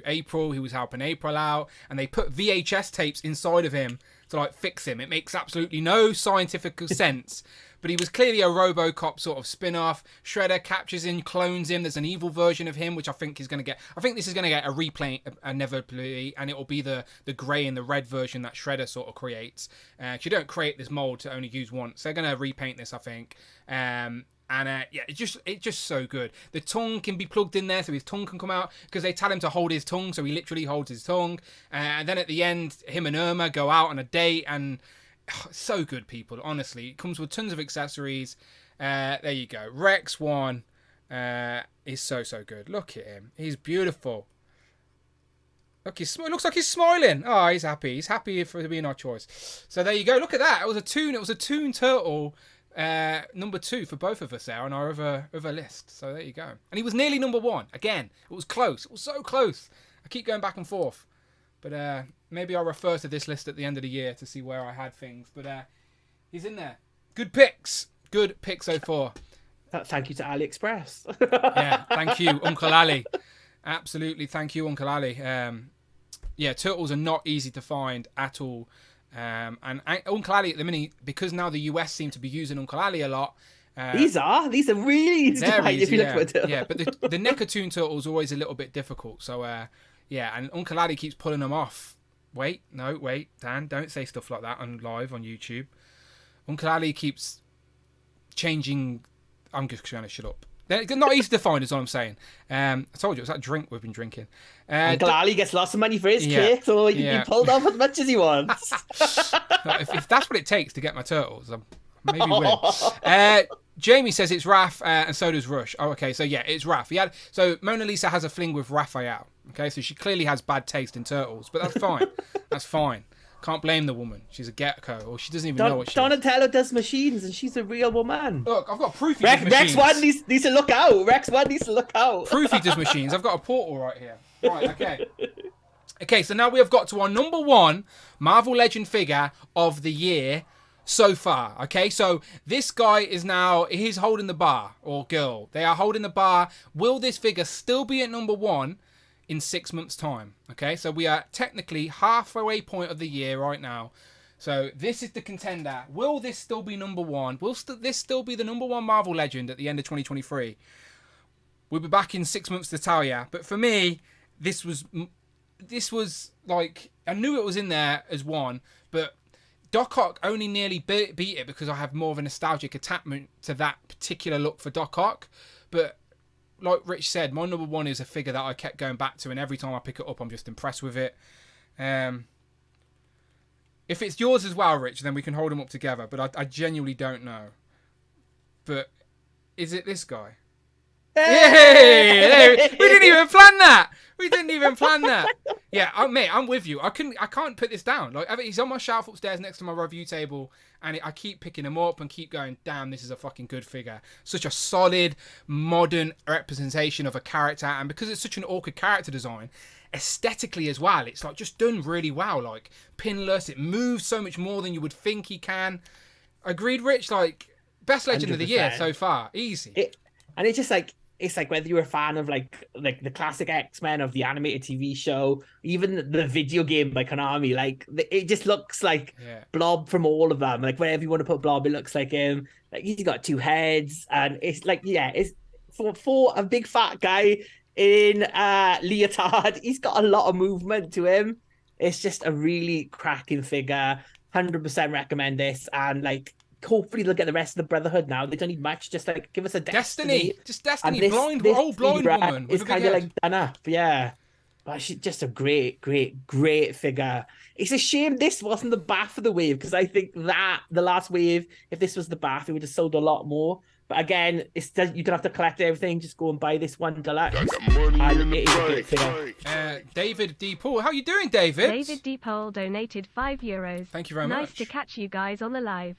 April. He was helping April out, and they put VHS tapes inside of him to like fix him. It makes absolutely no scientific sense, but he was clearly a RoboCop sort of spin-off. Shredder captures him, clones him. There's an evil version of him, which I think this is going to get a replay inevitably, and it will be the grey and the red version that Shredder sort of creates. You don't create this mold to only use once. They're going to repaint this, I think. It's just so good. The tongue can be plugged in there, so his tongue can come out, because they tell him to hold his tongue, so he literally holds his tongue. And then at the end, him and Irma go out on a date, and so good, people. Honestly, it comes with tons of accessories. There you go. Rex 1 is so good. Look at him. He's beautiful. Look, it looks like he's smiling. Oh, he's happy. He's happy for being our choice. So there you go. Look at that. It was a Toon Turtle. Number 2 for both of us there on our other list. So there you go. And he was nearly number 1. Again, it was close. It was so close. I keep going back and forth. But maybe I'll refer to this list at the end of the year to see where I had things. But he's in there. Good picks. Good picks so far. Thank you to AliExpress. Yeah, thank you, Uncle Ali. Absolutely, thank you, Uncle Ali. Turtles are not easy to find at all. And Uncle Ali at the minute, because now the US seem to be using Uncle Ali a lot. These are really easy to find if you look for a turtle. Yeah, but the NECA Toon Turtle is always a little bit difficult. So and Uncle Ali keeps pulling them off. Wait, Dan, don't say stuff like that live on YouTube. Uncle Ali keeps changing. I'm just trying to shut up. They're not easy to find, is all I'm saying. I told you, it's that drink we've been drinking. Uncle Ali gets lots of money for his cake, so he can be pulled off as much as he wants. if that's what it takes to get my turtles, I maybe win. Jamie says it's Raph, and so does Rush. Oh, okay, so yeah, it's Raph. So Mona Lisa has a fling with Raphael. Okay, so she clearly has bad taste in turtles, but that's fine. That's fine. Can't blame the woman. She's a gecko, or she doesn't even know what she is. Donatello does machines, and she's a real woman. Look, I've got proof he does Rex machines. 1 needs to look out. Rex 1 needs to look out. Proof he does machines. I've got a portal right here. Right, okay. Okay, so now we have got to our number 1 Marvel Legend figure of the year so far. Okay, so this guy is now, he's holding the bar, or girl. They are holding the bar. Will this figure still be at number 1 in 6 months' time? Okay, so we are technically halfway point of the year right now. So this is the contender. Will this still be number 1? Will this still be the number 1 Marvel Legend at the end of 2023? We'll be back in 6 months to tell you. But for me, this was like, I knew it was in there as 1, but Doc Ock only nearly beat it because I have more of a nostalgic attachment to that particular look for Doc Ock. But like Rich said, my number 1 is a figure that I kept going back to, and every time I pick it up, I'm just impressed with it. If it's yours as well, Rich, then we can hold them up together. But I genuinely don't know. But is it this guy? Hey! We didn't even plan that. Yeah, mate, I'm with you. I can't put this down. Like, he's on my shelf upstairs next to my review table, and I keep picking him up and keep going, damn, this is a fucking good figure. Such a solid, modern representation of a character, and because it's such an awkward character design, aesthetically as well, it's like just done really well. Like, pinless, it moves so much more than you would think he can. Agreed, Rich? Like, best Legend 100%. Of the year so far. Easy. And it's just like, it's like whether you're a fan of like the classic X-Men of the animated TV show, even the video game by Konami, like it just looks like Blob from all of them. Like wherever you want to put Blob, it looks like him. Like he's got 2 heads, and it's like it's for a big fat guy in leotard. He's got a lot of movement to him. It's just a really cracking figure. 100% recommend this, and like, hopefully they'll get the rest of the Brotherhood now. They don't need much. Just like give us a Destiny. Just Destiny. This blind woman. It's kind of like done up. Yeah. But she's just a great figure. It's a shame this wasn't the Bath of the wave, because I think that the last wave, if this was the Bath, it would have sold a lot more. But again, you don't have to collect everything. Just go and buy this one deluxe. And it is a great figure. David D. Paul. How you doing, David? David D. Paul donated €5. Thank you very much. Nice to catch you guys on the live.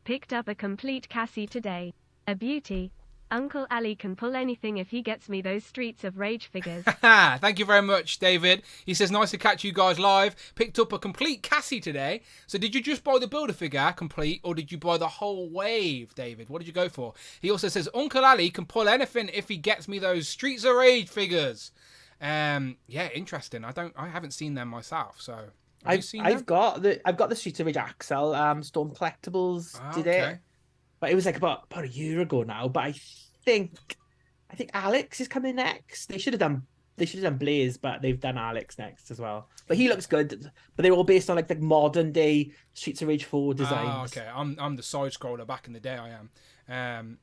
Picked up a complete Cassie today. A beauty. Uncle Ali can pull anything if he gets me those Streets of Rage figures. Thank you very much, David. He says, nice to catch you guys live. Picked up a complete Cassie today. So did you just buy the Builder figure complete, or did you buy the whole wave, David? What did you go for? He also says, Uncle Ali can pull anything if he gets me those Streets of Rage figures. Yeah, interesting. I haven't seen them myself, so... I've got the Streets of Rage Axel. Storm Collectibles did it, but it was like about a year ago now. But I think Alex is coming next. They should have done Blaze, but they've done Alex next as well. But he looks good. But they're all based on like the modern day Streets of Rage 4 designs. Okay, I'm the side scroller back in the day. I am.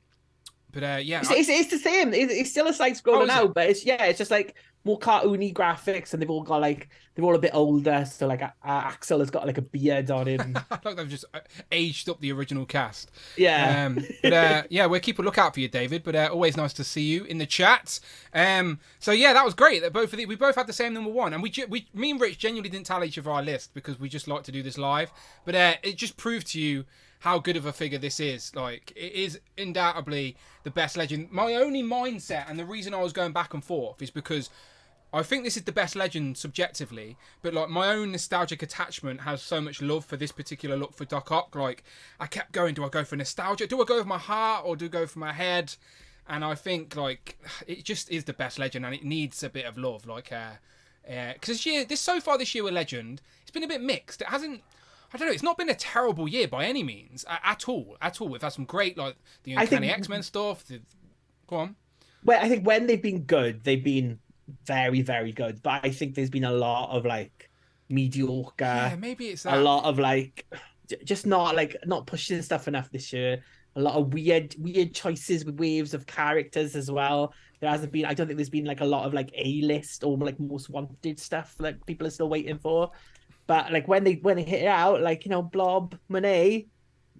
But yeah, it's the same. It's still a side scroller now, but it's just like more cartoony graphics, and they're all a bit older. So like Axel has got like a beard on him. Like they've just aged up the original cast. Yeah. But yeah, we'll keep a lookout for you, David. But always nice to see you in the chat. So yeah, that was great. That we both had the same number 1, and me and Rich genuinely didn't tell each other our list because we just like to do this live. But it just proved to you how good of a figure this is. Like, it is undoubtedly the best Legend. My only mindset, and the reason I was going back and forth, is because I think this is the best Legend subjectively, but like my own nostalgic attachment has so much love for this particular look for Doc Ock. Like, I kept going, do I go for nostalgia? Do I go with my heart, or do I go for my head? And I think like it just is the best Legend, and it needs a bit of love. Like, because so far this year with Legend, it's been a bit mixed. It hasn't. I don't know. It's not been a terrible year by any means at all. We've had some great, like the Uncanny X-Men stuff. Go on. Well, I think when they've been good, they've been very, very good. But I think there's been a lot of like mediocre. Yeah, maybe it's that. A lot of like just not pushing stuff enough this year. A lot of weird choices with waves of characters as well. There hasn't been. I don't think there's been like a lot of like A-list or like most wanted stuff that people are still waiting for. But like when they hit it out, like, you know, Blob, Monet,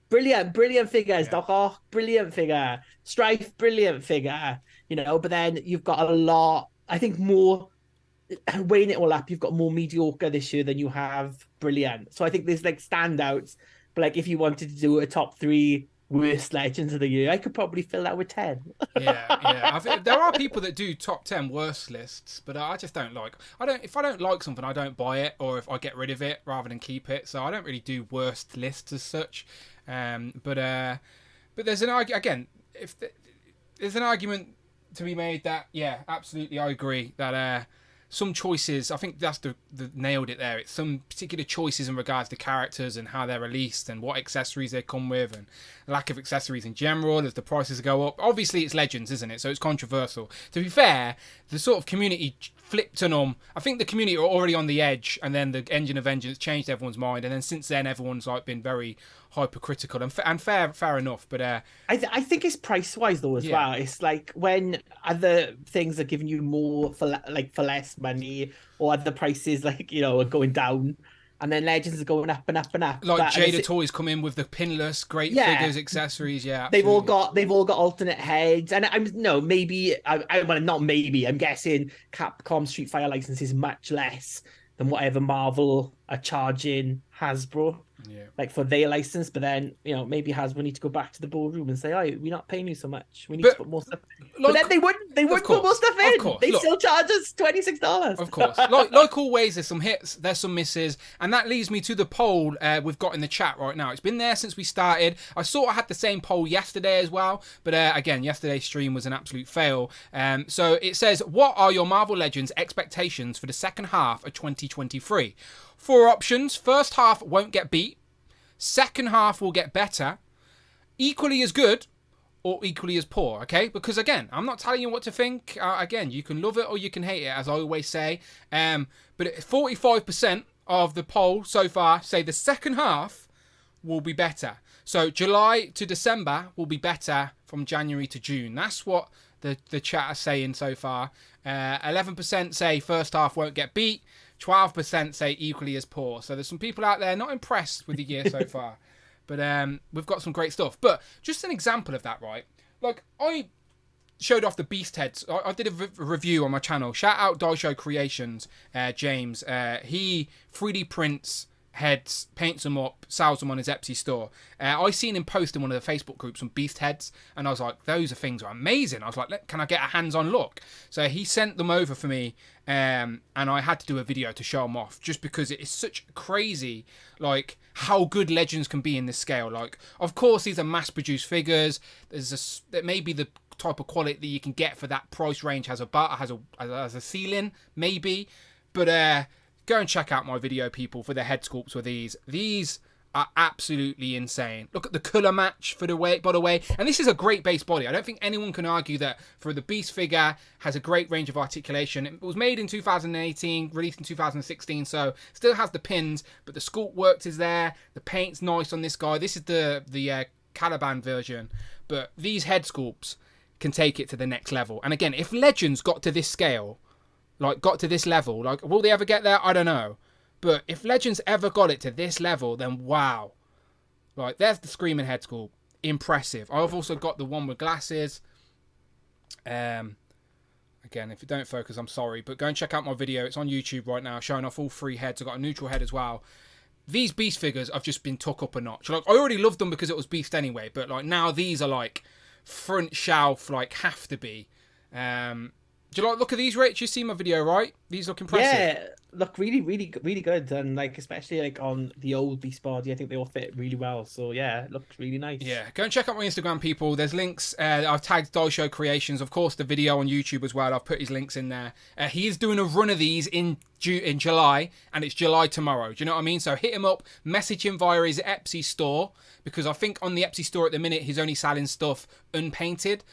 brilliant figures. Yeah. Doc Ock, brilliant figure. Strife, brilliant figure. You know, but then you've got a lot. I think more weighing it all up, you've got more mediocre this year than you have brilliant. So I think there's like standouts, but like if you wanted to do a top three worst legends of the year, I could probably fill that with 10. Yeah. I think there are people that do top 10 worst lists, but I just don't like. If I don't like something, I don't buy it, or if I get rid of it rather than keep it. So I don't really do worst lists as such. But there's an argument again. There's an argument to be made that absolutely, I agree that some choices, I think that's the nailed it there. It's some particular choices in regards to characters and how they're released and what accessories they come with and lack of accessories in general as the prices go up. Obviously, it's Legends, isn't it? So it's controversial. To be fair, the sort of community flipped on them. I think the community were already on the edge, and then the Engine of Vengeance changed everyone's mind, and then since then everyone's like been very hypercritical and fair enough. But I think it's price wise though as well. It's like when other things are giving you more for less money, or other prices are going down, and then Legends are going up and up and up. Like Jada Toys come in with the pinless, great figures, accessories. Yeah, absolutely. They've all got alternate heads, and I'm guessing Capcom Street Fighter license is much less than whatever Marvel are charging Hasbro. Yeah. Like for their license, but then maybe Hasbro need to go back to the boardroom and say, "Oh, we're not paying you so much. We need to put more stuff." But then they wouldn't put more stuff in. They still charge us $26. Of course, like always, there's some hits, there's some misses, and that leads me to the poll we've got in the chat right now. It's been there since we started. I sort of had the same poll yesterday as well, but again, yesterday's stream was an absolute fail. So it says, "What are your Marvel Legends expectations for the second half of 2023?" 4 options. First half won't get beat. Second half will get better. Equally as good or equally as poor, okay? Because again, I'm not telling you what to think. Again, you can love it or you can hate it, as I always say. But 45% of the poll so far say the second half will be better. So July to December will be better from January to June. That's what the chat are saying so far. 11% say first half won't get beat. 12% say equally as poor. So there's some people out there not impressed with the year so far. But we've got some great stuff. But just an example of that, right? Like, I showed off the beast heads. I did a review on my channel. Shout out Daisho Creations, James. He 3D prints heads, paints them up, sells them on his Etsy store. I seen him post in one of the Facebook groups some beast heads, and I was like, those things are amazing. I was like, can I get a hands-on look? So he sent them over for me, and I had to do a video to show them off, just because it is such crazy, like, how good Legends can be in this scale. Like, of course, these are mass-produced figures. That may be the type of quality that you can get for that price range has a ceiling, maybe, but go and check out my video, people, for the head sculpts with these. These are absolutely insane. Look at the colour match for the way, by the way. And this is a great base body. I don't think anyone can argue that for the Beast figure, has a great range of articulation. It was made in 2018, released in 2016, so still has the pins, but the sculpt works is there. The paint's nice on this guy. This is the Caliban version. But these head sculpts can take it to the next level. And again, if Legends got to this scale, got to this level, will they ever get there? I don't know. But if Legends ever got it to this level, then wow. There's the Screaming head sculpt. Impressive. I've also got the one with glasses. Again, if you don't focus, I'm sorry. But go and check out my video. It's on YouTube right now, showing off all 3 heads. I've got a neutral head as well. These Beast figures have just been took up a notch. I already loved them because it was Beast anyway. But now these are front shelf, have to be. Do you look at these, Rich? You see my video, right? These look impressive. Yeah, look really, really, really good, and especially on the old Beast body, I think they all fit really well. So yeah, it looks really nice. Yeah, go and check out my Instagram, people. There's links. I've tagged Daisho Creations, of course, the video on YouTube as well. I've put his links in there. He is doing a run of these in July, and it's July tomorrow. Do you know what I mean? So hit him up, message him via his Etsy store, because I think on the Etsy store at the minute he's only selling stuff unpainted,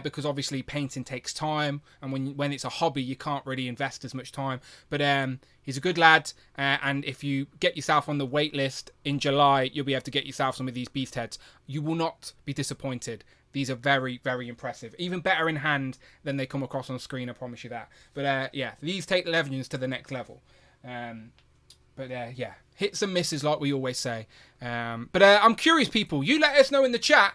because obviously painting takes time, and when it's a hobby you can't really invest as much time. But he's a good lad, and if you get yourself on the wait list in July, you'll be able to get yourself some of these beast heads. You will not be disappointed. These are very, very impressive. Even better in hand than they come across on screen, I promise you that. But yeah, these take Legends to the next level. But yeah, hits and misses like we always say. But I'm curious, people. You let us know in the chat.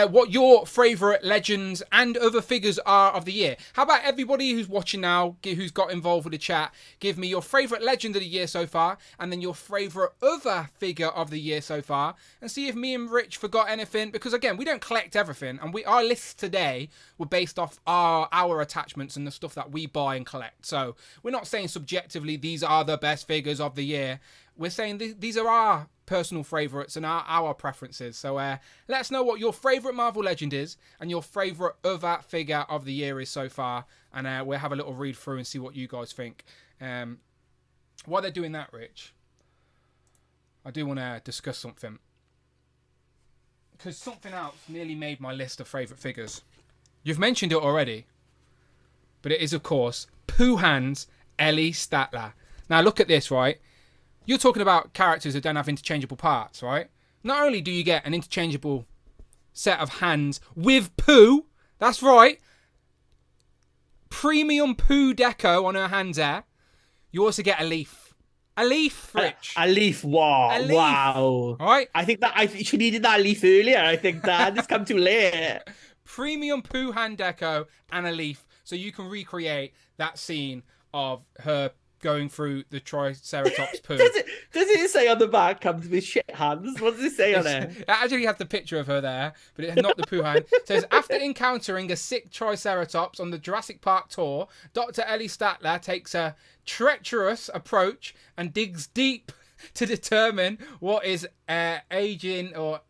what your favourite legends and other figures are of the year. How about everybody who's watching now, who's got involved with the chat, give me your favourite legend of the year so far, and then your favourite other figure of the year so far, and see if me and Rich forgot anything, because again, we don't collect everything, and our lists today were based off our attachments and the stuff that we buy and collect. So we're not saying subjectively these are the best figures of the year. We're saying these are our personal favourites and our preferences. So let us know what your favourite Marvel Legend is and your favourite other figure of the year is so far. And we'll have a little read through and see what you guys think. While they're doing that, Rich, I do want to discuss something. Because something else nearly made my list of favourite figures. You've mentioned it already. But it is, of course, Pooh Hands Ellie Statler. Now look at this, right? You're talking about characters that don't have interchangeable parts, right? Not only do you get an interchangeable set of hands with Pooh, that's right, premium Pooh deco on her hands there, you also get a leaf. A leaf, Rich. A leaf, wow. A leaf. Wow. Right? I think that she needed that leaf earlier. I think that it's come too late. Premium Pooh hand deco and a leaf, so you can recreate that scene of her going through the Triceratops poo. Does it say on the back, comes with shit hands? What does it say on it? It actually has the picture of her there, but it's not the poo hand. It says, after encountering a sick Triceratops on the Jurassic Park tour, Dr. Ellie Statler takes a treacherous approach and digs deep to determine what is aging or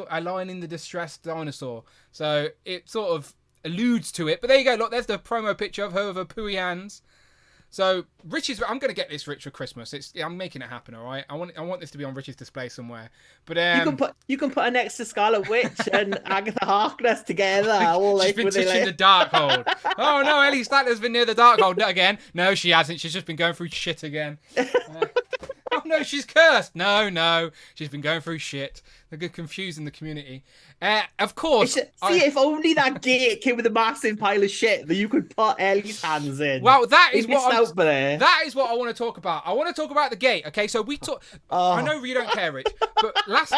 aligning the distressed dinosaur. So it sort of alludes to it. But there you go. Look, there's the promo picture of her with her pooey hands. So I'm going to get this, Rich, for Christmas. I'm making it happen, all right? I want this to be on Rich's display somewhere. But you can put her next to Scarlet Witch and Agatha Harkness together. All she's been touching the Darkhold. Oh no, Ellie Statler's been near the Darkhold again. No, she hasn't. She's just been going through shit again. Oh no, she's cursed. No, she's been going through shit. They're confusing the community. Of course. If only that gate came with a massive pile of shit that you could put Ellie's hands in. Well, that is what I want to talk about. I want to talk about the gate. Okay, so we talk. I know you don't care, Rich, but last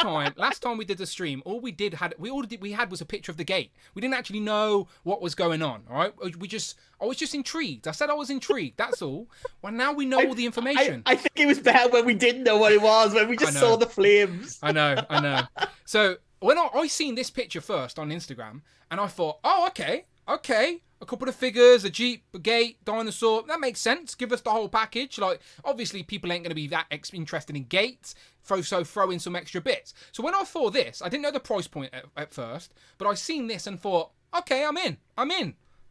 time we did the stream, all we had was a picture of the gate. We didn't actually know what was going on. All right, I was just intrigued. I said I was intrigued. That's all. Well, now we know all the information. I think it was better when we didn't know what it was, when we just saw the flames. I know. So when I seen this picture first on Instagram, and I thought, oh, okay, a couple of figures, a Jeep, a gate, dinosaur, that makes sense. Give us the whole package. Like, obviously, people ain't going to be that interested in gates, so throw in some extra bits. So when I saw this, I didn't know the price point at first, but I seen this and thought, okay, I'm in.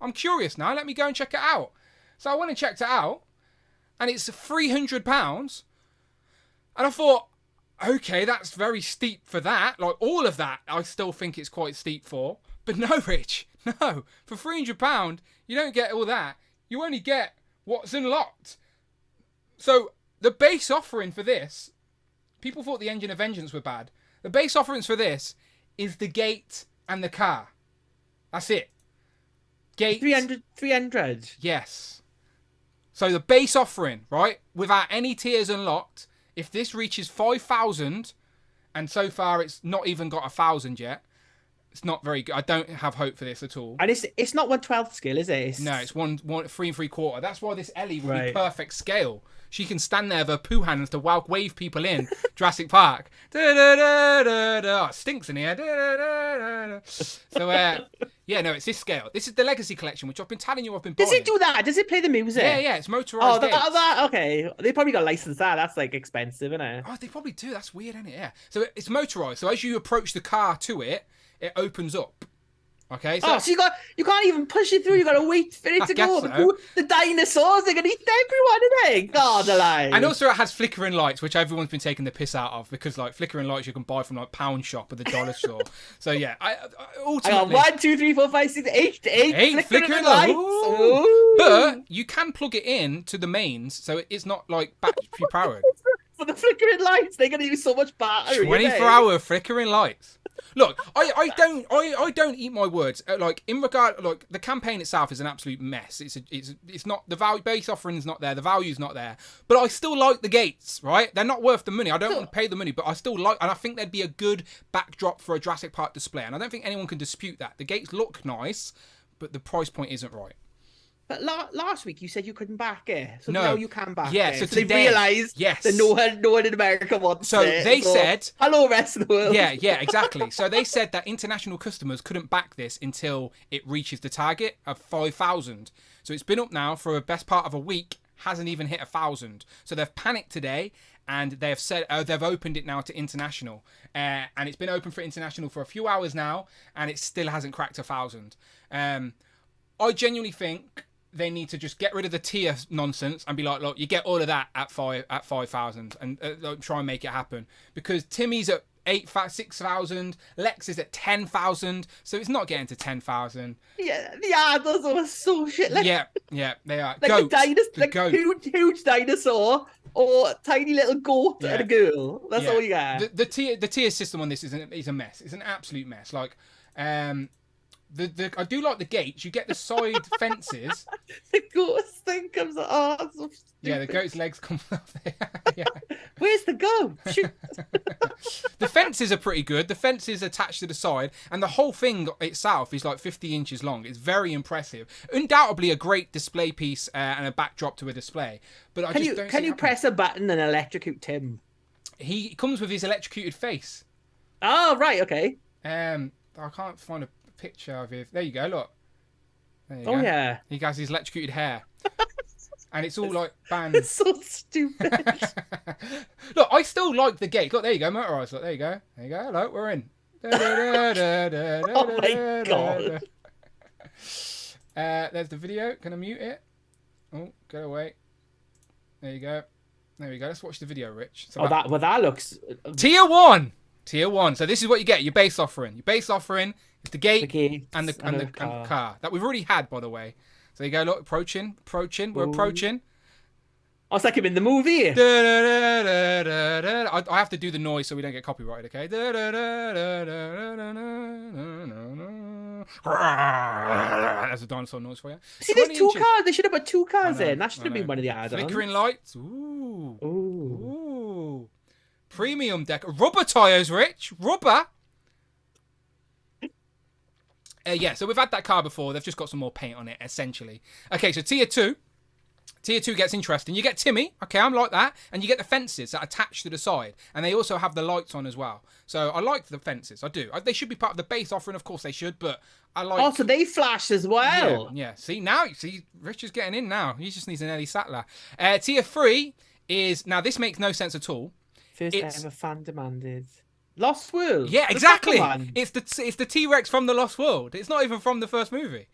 I'm curious now. Let me go and check it out. So I went and checked it out, and it's £300, and I thought, okay, that's very steep for that. Like, all of that, I still think it's quite steep for. But no, Rich, no. For £300, you don't get all that. You only get what's unlocked. So, the base offering for this, people thought the Engine of Vengeance were bad. The base offerings for this is the gate and the car. That's it. Gate. 300? Yes. So, the base offering, right, without any tiers unlocked, if this reaches 5,000, and so far it's not even got 1,000 yet, it's not very good. I don't have hope for this at all. And it's not 1/12 scale, is it? No, it's 3 3/4. That's why this Ellie will be perfect scale. She can stand there with her poo hands to wave people in Jurassic Park. Oh, it stinks in here. So, no, it's this scale. This is the Legacy Collection, which I've been telling you I've been buying. Does it do that? Does it play the music? Yeah, it's motorized. Okay. They probably got licensed that. That's like expensive, isn't it? Oh, they probably do. That's weird, isn't it? Yeah. So it's motorized. So as you approach the car to it, it opens up. Okay. So you can't even push it through. You got to wait for it to go. So. The dinosaurs, they're gonna eat everyone, aren't they? God alive. And also it has flickering lights, which everyone's been taking the piss out of, because like flickering lights you can buy from like pound shop at the dollar store. So yeah, ultimately, 1, 2, 3, 4, 5, 6, 8 flickering lights. Ooh. But you can plug it in to the mains, so it's not like battery powered. For the flickering lights, they're gonna use so much battery. 24-hour flickering lights. Look, I don't eat my words. Like in regard, like the campaign itself is an absolute mess. It's not the value base offering is not there. The value's not there. But I still like the gates, right? They're not worth the money. I don't want to pay the money, but I still like, and I think they'd be a good backdrop for a Jurassic Park display. And I don't think anyone can dispute that. The gates look nice, but the price point isn't right. But last week you said you couldn't back it, so No. now you can back Yeah, it. so they today- realised yes. that no one in America wants So it. they said, hello, rest of the world. yeah, exactly. So they said that international customers couldn't back this until it reaches the target of 5,000. So it's been up now for the best part of a week, hasn't even hit 1,000. So they've panicked today, and they've said they've opened it now to international, and it's been open for international for a few hours now, and it still hasn't cracked 1,000. I genuinely think they need to just get rid of the tier nonsense and be like, look, you get all of that at 5,000, and try and make it happen, because Timmy's at 6,000, Lex is at 10,000, so it's not getting to 10,000. Yeah, the adders are so shit. Like, Yeah, they are. like Goats, the goat. huge dinosaur or tiny little goat and a girl. That's all you got. The tier system on this is a mess. It's an absolute mess. Like, I do like the gates. You get the side fences. The goat thing comes out. Oh, that's so stupid. Yeah, the goat's legs come off there. Yeah. Where's the goat? Shoot. The fences are pretty good. The fence is attached to the side, and the whole thing itself is like 50 inches long. It's very impressive. Undoubtedly a great display piece and a backdrop to a display. But Can you press a button and electrocute Tim? He comes with his electrocuted face. Oh, right, okay. I can't find a picture of it. There you go, look. There you go. Yeah. He has his electrocuted hair. And it's all like bands. It's so stupid. Look, I still like the gate. Look, there you go, motorised. Look, there you go. There you go. Look, we're in. Oh my God. There's the video. Can I mute it? Oh, go away. There you go. There we go. Let's watch the video, Rich. So that looks... Tier 1. Tier 1. So this is what you get. Your base offering. Your base offering is the gate and the car. That we've already had, by the way. So there you go. Look, approaching. We're approaching. Oh, it's like him in the movie. I have to do the noise so we don't get copyrighted, okay? That's a dinosaur noise for you. See, there's two cars. They should have put two cars in. That should have been one of the add-ons. Flickering lights. Ooh. Premium deck. Rubber tyres, Rich. Rubber. Yeah, so we've had that car before. They've just got some more paint on it, essentially. Okay, so Tier 2. Tier 2 gets interesting. You get Timmy. Okay, I'm like that. And you get the fences that attach to the side. And they also have the lights on as well. So I like the fences. I do. They should be part of the base offering. Of course they should. But I like... Oh, so they flash as well. Yeah. See, Rich is getting in now. He just needs an Ellie Sattler. Tier 3 is... Now, this makes no sense at all. First ever fan demanded. Lost World. Yeah, exactly. It's the T-Rex from the Lost World. It's not even from the first movie.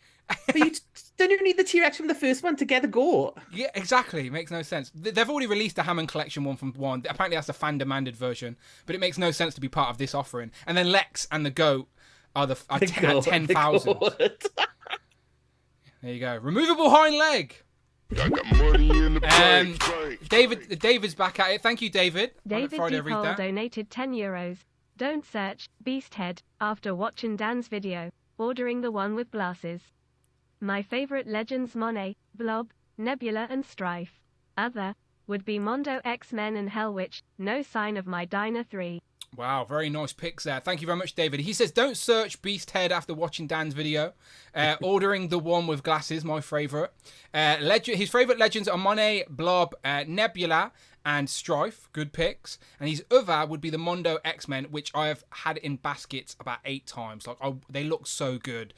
But you don't need the T-Rex from the first one to get the goat. Yeah, exactly. It makes no sense. They've already released the Hammond Collection one from one. Apparently that's the fan-demanded version, but it makes no sense to be part of this offering. And then Lex and the goat are at 10,000. There you go. Removable hind leg. I got money in the bank. David's back at it. Thank you, David. David DePaul donated €10. Don't search Beasthead after watching Dan's video. Ordering the one with glasses. My favorite legends Monet, Blob, Nebula and Strife. Other would be Mondo X-Men and Hellwitch. No sign of my Dino 3. Wow, very nice picks there. Thank you very much, David. He says, don't search Beasthead after watching Dan's video. Ordering the one with glasses, my favourite. His favourite legends are Monet, Blob, Nebula, and Strife. Good picks. And his other would be the Mondo X-Men, which I have had in baskets about 8 times. They look so good.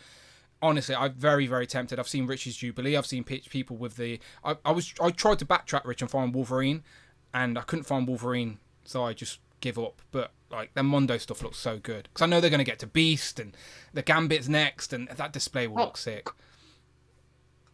Honestly, I'm very, very tempted. I've seen Rich's Jubilee. I've seen people with the... I tried to backtrack, Rich, and find Wolverine, and I couldn't find Wolverine, so I just give up. But the Mondo stuff looks so good, because I know they're going to get to Beast, and the Gambit's next, and that display will look sick.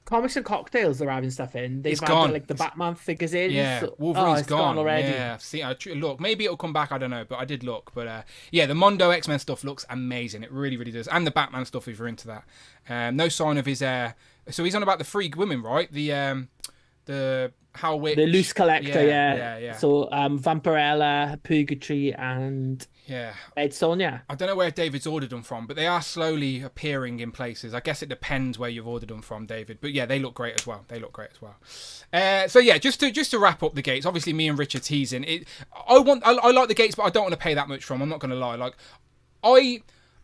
Comics and Cocktails are having stuff in. They've gone. had the Batman figures in. Yeah, so... Wolverine's gone already. Yeah, see, look, maybe it'll come back. I don't know, but I did look. But yeah, the Mondo X-Men stuff looks amazing. It really, really does. And the Batman stuff, if you're into that. No sign of his. So he's on about the 3 women, right? The How Witch. The Loose Collector, yeah. So Vampirella, Purgatory, and Yeah. Red Sonja. I don't know where David's ordered them from, but they are slowly appearing in places. I guess it depends where you've ordered them from, David. But yeah, they look great as well. So yeah, just to wrap up the gates. Obviously, me and Rich are teasing it. I like the gates, but I don't want to pay that much for them. I'm not going to lie. Like, I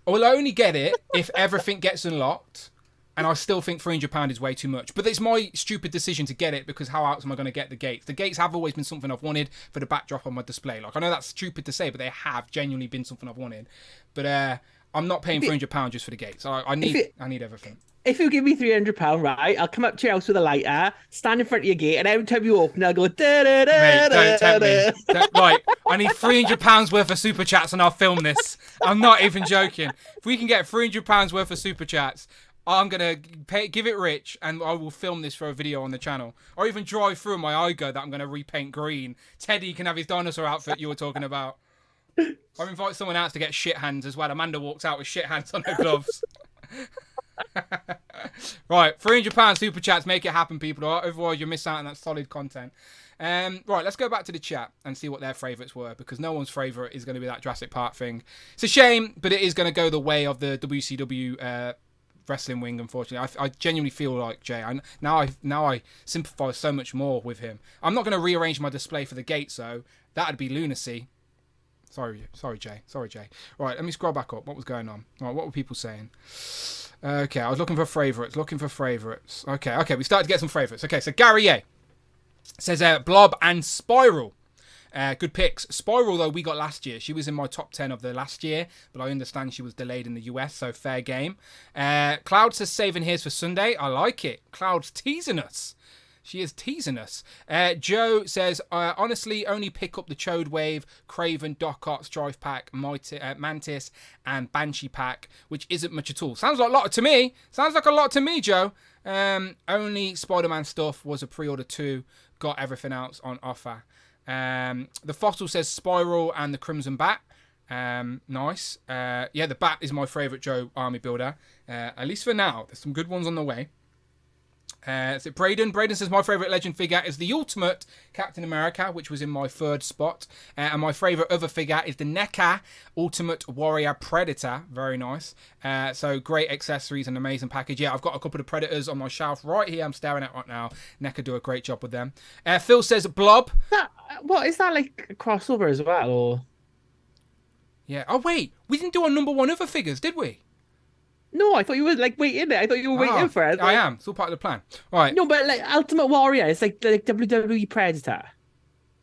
will only get it if everything gets unlocked. And I still think £300 is way too much. But it's my stupid decision to get it because how else am I going to get the gates? The gates have always been something I've wanted for the backdrop on my display. Like, I know that's stupid to say, but they have genuinely been something I've wanted. But I'm not paying £300 just for the gates. I need everything. If you give me £300, right, I'll come up to your house with a lighter, stand in front of your gate, and every time you open it, I'll go da da da. Mate, don't tempt me. Right, I need £300 worth of super chats and I'll film this. I'm not even joking. If we can get £300 worth of super chats, I'm going to give it Rich and I will film this for a video on the channel. Or even drive through my Igo that I'm going to repaint green. Teddy can have his dinosaur outfit you were talking about. I'll invite someone else to get shit hands as well. Amanda walks out with shit hands on her gloves. Right, £300 super chats. Make it happen, people. Otherwise, you'll miss out on that solid content. Right, let's go back to the chat and see what their favourites were, because no one's favourite is going to be that Jurassic Park thing. It's a shame, but it is going to go the way of the WCW wrestling wing, unfortunately. I genuinely feel like Jay. Now I sympathise so much more with him. I'm not going to rearrange my display for the gates, though. That'd be lunacy. Sorry, Jay. Right, let me scroll back up. What was going on? Right, what were people saying? Okay, I was looking for favourites. Okay, we started to get some favourites. Okay, so Gary A says Blob and Spiral. Good picks. Spiral, though, we got last year. She was in my top 10 of the last year, but I understand she was delayed in the US, so fair game. Cloud says saving his for Sunday. I like it. Cloud's teasing us. She is teasing us. Joe says, honestly, only pick up the Chode Wave, Craven, Doc Ock, Strife Pack, Mantis, and Banshee Pack, which isn't much at all. Sounds like a lot to me. Joe. Only Spider-Man stuff was a pre-order too. Got everything else on offer. The Fossil says Spiral and the Crimson Bat. Nice. Yeah, the Bat is my favourite Joe army builder. At least for now. There's some good ones on the way. Is it Braden? Braden says my favourite legend figure is the Ultimate Captain America, which was in my third spot. And my favourite other figure is the NECA Ultimate Warrior Predator. Very nice. So great accessories and amazing package. Yeah, I've got a couple of Predators on my shelf right here. I'm staring at right now. NECA do a great job with them. Phil says Blob. What is that, like a crossover as well? Or yeah. Oh wait, we didn't do our number one other figures, did we? No, I thought you were like waiting there. I thought you were waiting for it. I am. It's all part of the plan. Right. No, but like Ultimate Warrior, it's like WWE Predator.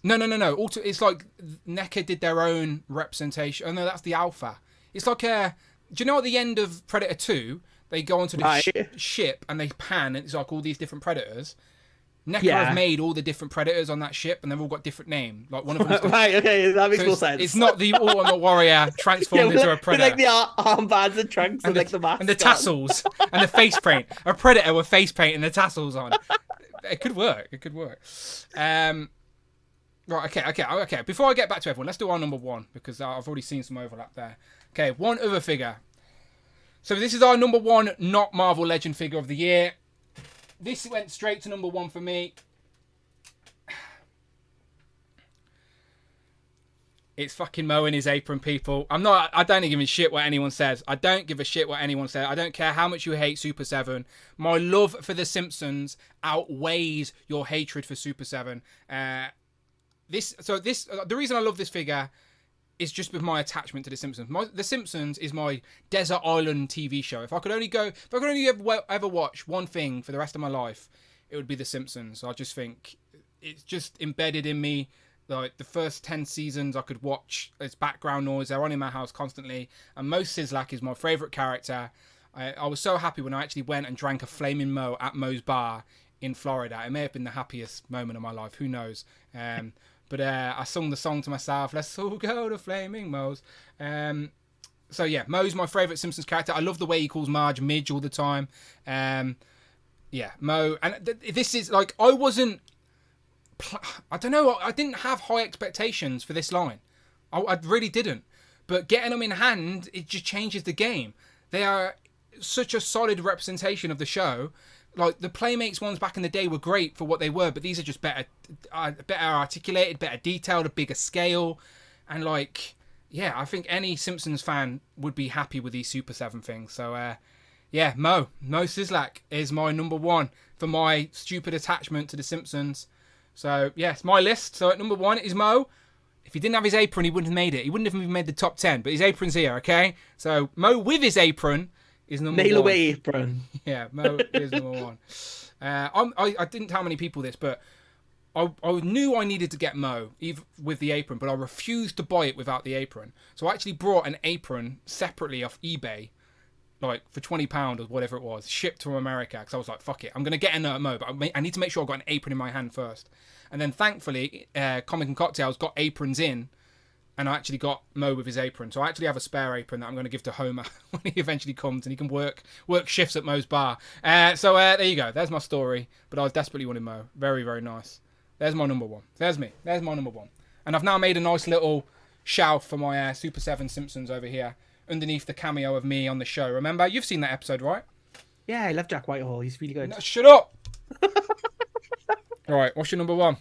No. It's like NECA did their own representation. Oh no, that's the Alpha. It's like do you know at the end of Predator 2, they go onto the ship and they pan, and it's like all these different Predators. NECA have made all the different Predators on that ship, and they've all got different names. Like one of them. Right, okay, that makes more sense. It's not the Ultimate Warrior transformed into a Predator. With like the armbands and trunks and like the mask. And the tassels and the face paint. A Predator with face paint and the tassels on. It could work. Right, okay. Before I get back to everyone, let's do our number one, because I've already seen some overlap there. Okay, one other figure. So this is our number one not Marvel Legend figure of the year. This went straight to number one for me. It's fucking Mo in his apron, people. I don't give a shit what anyone says. I don't care how much you hate Super 7. My love for The Simpsons outweighs your hatred for Super 7. The reason I love this figure is just with my attachment to The Simpsons. The Simpsons is my desert island TV show. If I could only ever watch one thing for the rest of my life, it would be The Simpsons. I just think it's just embedded in me. Like the first 10 seasons I could watch as background noise. They're on in my house constantly. And Mo Sislak is my favourite character. I was so happy when I actually went and drank a Flaming Mo at Mo's Bar in Florida. It may have been the happiest moment of my life. Who knows? But I sung the song to myself. Let's all go to Flaming Mo's. So yeah, Mo's my favourite Simpsons character. I love the way he calls Marge Midge all the time. Yeah, Mo. And this is like, I don't know. I didn't have high expectations for this line. I really didn't. But getting them in hand, it just changes the game. They are such a solid representation of the show. Like the Playmates ones back in the day were great for what they were, but these are just better articulated, better detailed, a bigger scale, and like yeah, I think any Simpsons fan would be happy with these Super 7 things. So, yeah, Mo Sislak is my number one for my stupid attachment to the Simpsons. So, yes, my list. So, at number one is Mo. If he didn't have his apron, he wouldn't have made it. He wouldn't have even made the top 10, but his apron's here, okay? So, Mo with his apron is number Nail one. away apron. Yeah, Mo is number one. I didn't tell many people this, but I knew I needed to get Mo even with the apron, but I refused to buy it without the apron. So I actually brought an apron separately off eBay, like for £20 or whatever it was, shipped to America. Because I was like, fuck it, I'm gonna get a Mo, but I need to make sure I got an apron in my hand first. And then thankfully, Comic and Cocktails got aprons in, and I actually got Mo with his apron. So I actually have a spare apron that I'm going to give to Homer when he eventually comes and he can work shifts at Mo's bar. So there you go. There's my story. But I was desperately wanting Mo. Very, very nice. There's my number one. There's me. There's my number one. And I've now made a nice little shelf for my Super 7 Simpsons over here underneath the cameo of me on the show. Remember? You've seen that episode, right? Yeah, I love Jack Whitehall. He's really good. No, shut up! All right, what's your number one?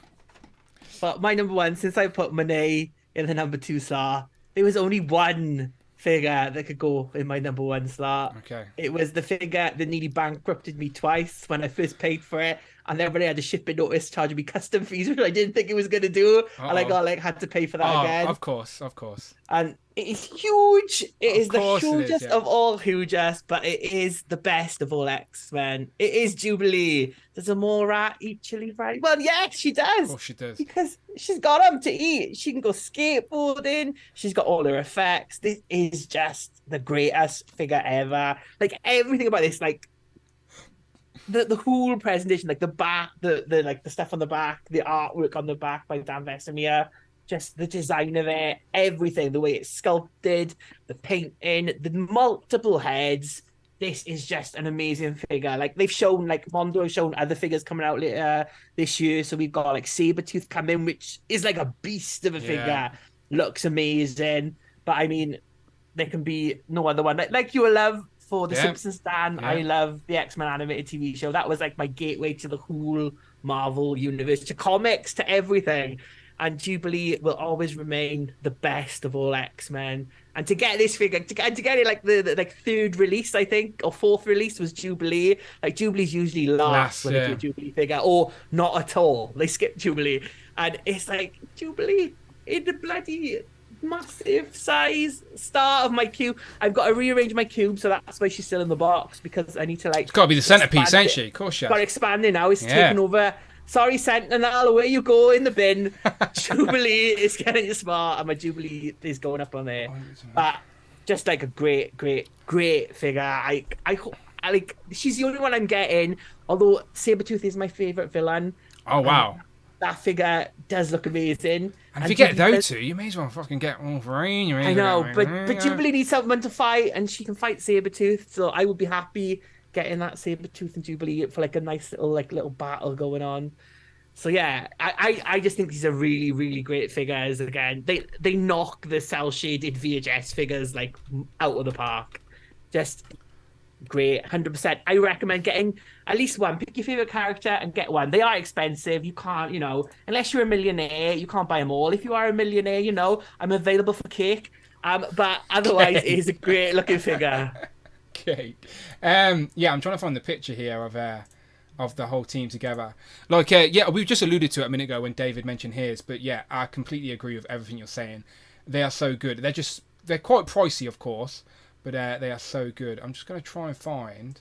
But my number one, since I put Monet in the number 2 slot, there was only one figure that could go in my number 1 slot. Okay. It was the figure that nearly bankrupted me twice when I first paid for it, and then when I had a shipping notice charging me custom fees, which I didn't think it was going to do, and I had to pay for that again. Of course. And it is huge. It is the hugest yeah. of all hugest, but it is the best of all X-Men. It is Jubilee. Does Amora eat chili fries? Well, yes, she does. Of course she does. Because she's got them to eat. She can go skateboarding. She's got all her effects. This is just the greatest figure ever. Like, everything about this, like, the whole presentation, like the back, the stuff on the back, the artwork on the back by Dan Vesemir, just the design of it, everything, the way it's sculpted, the painting, the multiple heads. This is just an amazing figure. Like, they've shown, like, Mondo has shown other figures coming out later this year. So we've got, like, Sabretooth coming, which is like a beast of a figure. Looks amazing. But, I mean, there can be no other one. Like you love for the Simpsons, Dan, I love the X-Men animated TV show. That was, like, my gateway to the whole Marvel universe, to comics, to everything. And Jubilee will always remain the best of all X-Men. And to get this figure, to get it like the third release, I think, or fourth release was Jubilee. Like, Jubilee's usually last when they do a Jubilee figure, or not at all. They skip Jubilee. And it's like, Jubilee in the bloody massive size star of my cube. I've got to rearrange my cube, so that's why she's still in the box, because I need to, like... It's got to be the centerpiece, ain't she? Of course, yeah. Got to expand it now. It's taking over... Sorry, Sentinel, away you go in the bin. Jubilee is getting your spot, and my Jubilee is going up on there. But just like a great figure. I like. She's the only one I'm getting. Although Sabretooth is my favorite villain. Oh wow! That figure does look amazing. And if you get those two, you may as well fucking get Wolverine. I know, but Jubilee needs someone to fight, and she can fight Sabretooth. So I would be happy getting that Sabretooth and Jubilee for like a nice little battle going on. So yeah, I just think these are really, really great figures. Again, they knock the cell shaded VHS figures like out of the park. Just great, 100%. I recommend getting at least one. Pick your favorite character and get one. They are expensive. You can't, unless you're a millionaire, you can't buy them all. If you are a millionaire, I'm available for cake. But otherwise, it is a great looking figure. Okay. I'm trying to find the picture here of the whole team together. Like, we just alluded to it a minute ago when David mentioned his, but yeah, I completely agree with everything you're saying. They are so good. They're quite pricey, of course, but they are so good. I'm just going to try and find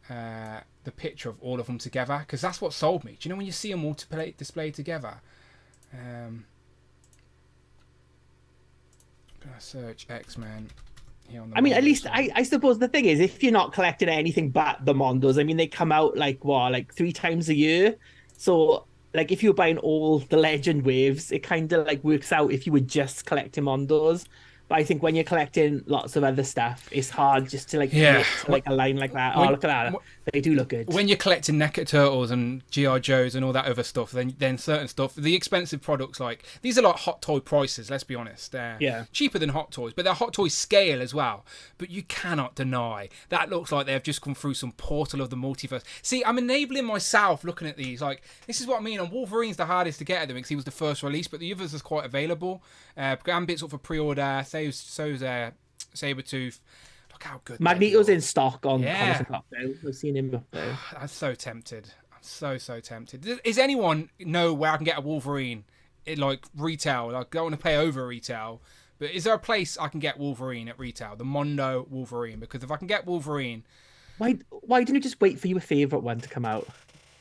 the picture of all of them together, because that's what sold me. Do you know when you see them all displayed together? I'm going to search X-Men. I mean, at least I suppose the thing is, if you're not collecting anything but the Mondos, I mean, they come out like 3 times a year. So, like, if you're buying all the Legend waves, it kind of like works out if you were just collecting Mondos. But I think when you're collecting lots of other stuff, it's hard just to like a line like that. Look at that. They do look good. When you're collecting NECA Turtles and G.I. Joes and all that other stuff, then certain stuff, the expensive products, like, these are like Hot Toy prices, let's be honest. Cheaper than Hot Toys, but they're Hot Toy scale as well. But you cannot deny, that looks like they've just come through some portal of the multiverse. See, I'm enabling myself looking at these. Like, this is what I mean. And Wolverine's the hardest to get at them because he was the first release, but the others is quite available. Gambit's up for pre-order, So's Sabretooth. Look how good. Magneto's in stock on Yeah. Comics and Pop now. I've seen him up there. I'm so tempted. I'm so tempted. Does anyone know where I can get a Wolverine in like retail? Like, I don't want to pay over retail, but is there a place I can get Wolverine at retail? The Mondo Wolverine, because if I can get Wolverine, Why didn't you just wait for your favourite one to come out?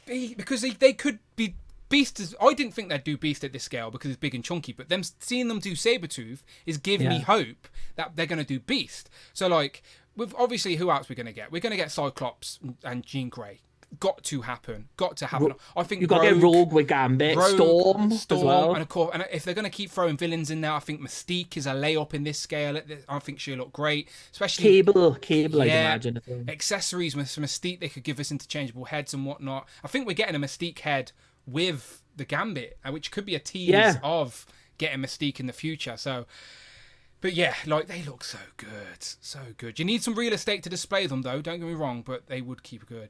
because they could be. Beast is. I didn't think they'd do Beast at this scale because it's big and chunky, but them seeing them do Sabretooth is giving me hope that they're going to do Beast. So, like, with obviously, who else we're going to get? We're going to get Cyclops and Jean Grey. Got to happen. I think You got to get Rogue with Gambit, Storm as well. And of course, and if they're going to keep throwing villains in there, I think Mystique is a layup in this scale. I think she'll look great, especially Cable, I'd imagine. Accessories with Mystique. They could give us interchangeable heads and whatnot. I think we're getting a Mystique head with the Gambit, which could be a tease of getting Mystique in the future. So, but yeah, like, they look so good. You need some real estate to display them, though. Don't get me wrong, but they would keep good.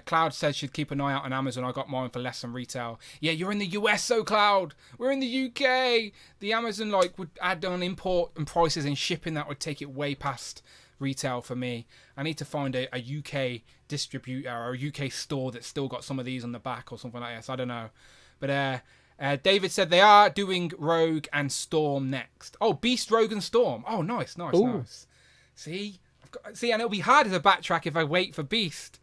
Cloud says she'd keep an eye out on Amazon. I got mine for less than retail. Yeah, you're in the US, so Cloud. We're in the UK. The Amazon would add on import and prices and shipping that would take it way past retail for me. I need to find a UK distributor or a UK store that's still got some of these on the back or something like that. So I don't know, but David said they are doing Rogue and Storm next. Oh, Beast, Rogue and Storm. Oh, nice. See, and it'll be harder to backtrack if I wait for Beast.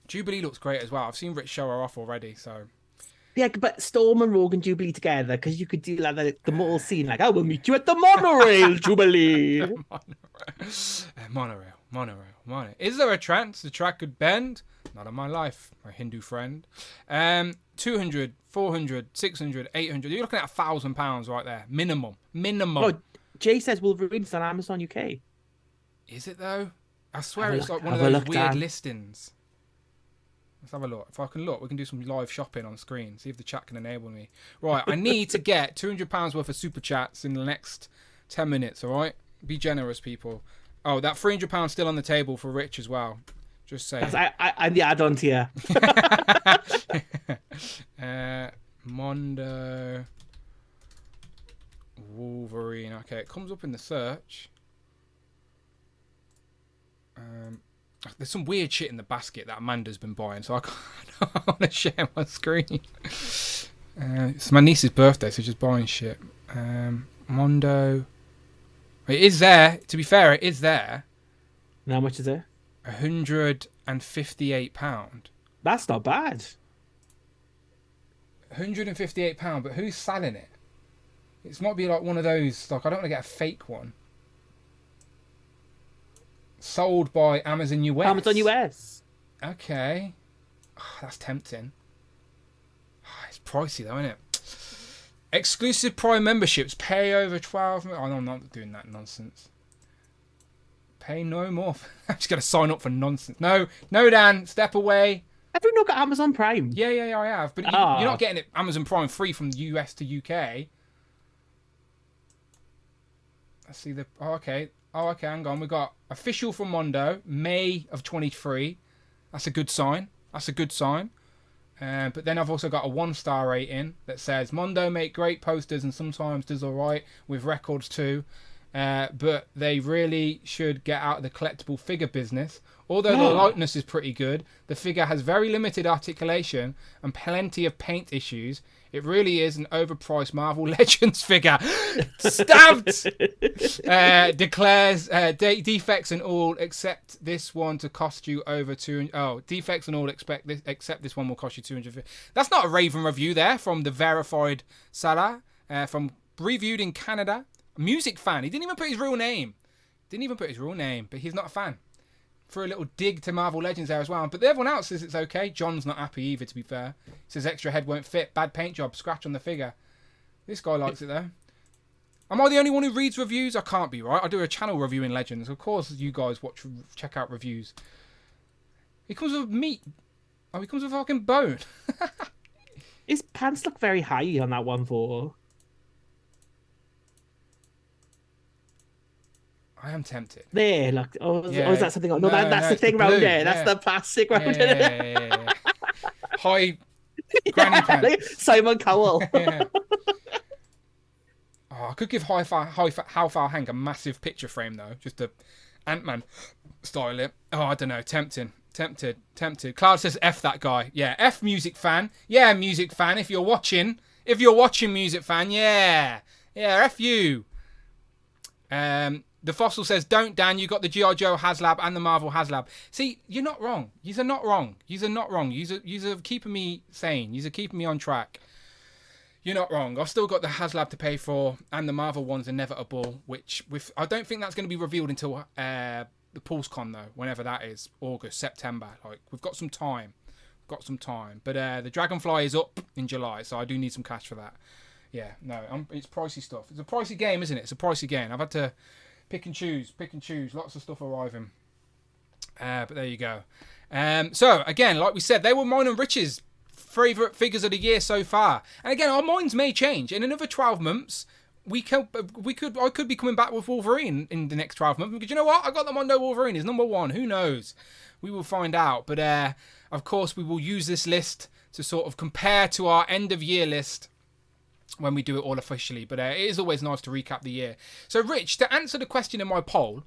Jubilee looks great as well. I've seen Rich show her off already, so. Yeah, but Storm and Rogue and Jubilee together, because you could do like the mall scene, like, I will meet you at the monorail, Jubilee. Monorail. Is there a chance the track could bend? Not on my life, my Hindu friend. 200, 400, 600, 800. You're looking at £1,000 right there. Minimum. Oh, Jay says Wolverine's on Amazon UK. Is it, though? I swear it's like one of those weird listings. Let's have a look. If I can look, we can do some live shopping on screen. See if the chat can enable me. Right, I need to get £200 worth of super chats in the next 10 minutes, all right? Be generous, people. Oh, that £300 still on the table for Rich as well. Just saying. I'm the add-on tier. Mondo Wolverine. Okay, it comes up in the search. There's some weird shit in the basket that Amanda's been buying, so I don't want to share my screen. It's my niece's birthday, so she's buying shit. Mondo. It is there. To be fair, it is there. And how much is it? £158. That's not bad. £158, but who's selling it? It might be like one of those. Like, I don't want to get a fake one. Sold by Amazon US. Amazon US. Okay. Oh, that's tempting. Oh, it's pricey though, isn't it? Exclusive Prime memberships. Pay over 12. Oh, no, I'm not doing that nonsense. Pay no more. I'm just going to sign up for nonsense. No, Dan. Step away. Have you not got Amazon Prime? Yeah, I have. But you're not getting it Amazon Prime free from the US to UK. Let's see the... Oh, okay, hang on. We got official from Mondo, May of 23. That's a good sign. But then I've also got a 1-star rating that says Mondo make great posters and sometimes does alright with records too. But they really should get out of the collectible figure business. Although the likeness is pretty good, the figure has very limited articulation and plenty of paint issues. It really is an overpriced Marvel Legends figure. Stabbed! Declares defects and all except this one to cost you over 200. Oh, defects and all except this one will cost you 250. That's not a Raven review there from the verified Salah from reviewed in Canada. Music fan. He didn't even put his real name. But he's not a fan. For a little dig to Marvel Legends there as well. But everyone else says it's okay. John's not happy either, to be fair. He says extra head won't fit. Bad paint job. Scratch on the figure. This guy likes it, though. Am I the only one who reads reviews? I can't be, right? I do a channel reviewing Legends. Of course, you guys check out reviews. He comes with meat. Oh, he comes with fucking bone. His pants look very high on that 1/4. I am tempted. There, look. Oh, is that something? No, that's the thing round there. That's the plastic round there. Yeah. High granny pants. Like Simon Cowell. Yeah. Oh, Oh, I could give How-Far Hank a massive picture frame though, just to Ant-Man style it. Oh, I don't know. Tempted. Cloud says F that guy. Yeah, F music fan. Yeah, music fan. If you're watching, music fan. Yeah, F you. The Fossil says, don't, Dan, you got the G.I. Joe HasLab and the Marvel HasLab. See, you're not wrong. You're not wrong. You're keeping me sane. You're keeping me on track. You're not wrong. I've still got the HasLab to pay for, and the Marvel one's inevitable, which I don't think that's going to be revealed until the PulseCon, though, whenever that is. August, September. Like, we've got some time. But the Dragonfly is up in July, so I do need some cash for that. Yeah, no, it's pricey stuff. It's a pricey game, isn't it? It's a pricey game. I've had to pick and choose. Lots of stuff arriving. But there you go. So, again, like we said, they were mine and Rich's favourite figures of the year so far. And again, our minds may change. In another 12 months, I could be coming back with Wolverine in the next 12 months. Because you know what? I got the Mondo Wolverine. He's number 1. Who knows? We will find out. But, of course, we will use this list to sort of compare to our end-of-year list when we do it all officially. But it is always nice to recap the year. So, Rich, to answer the question in my poll,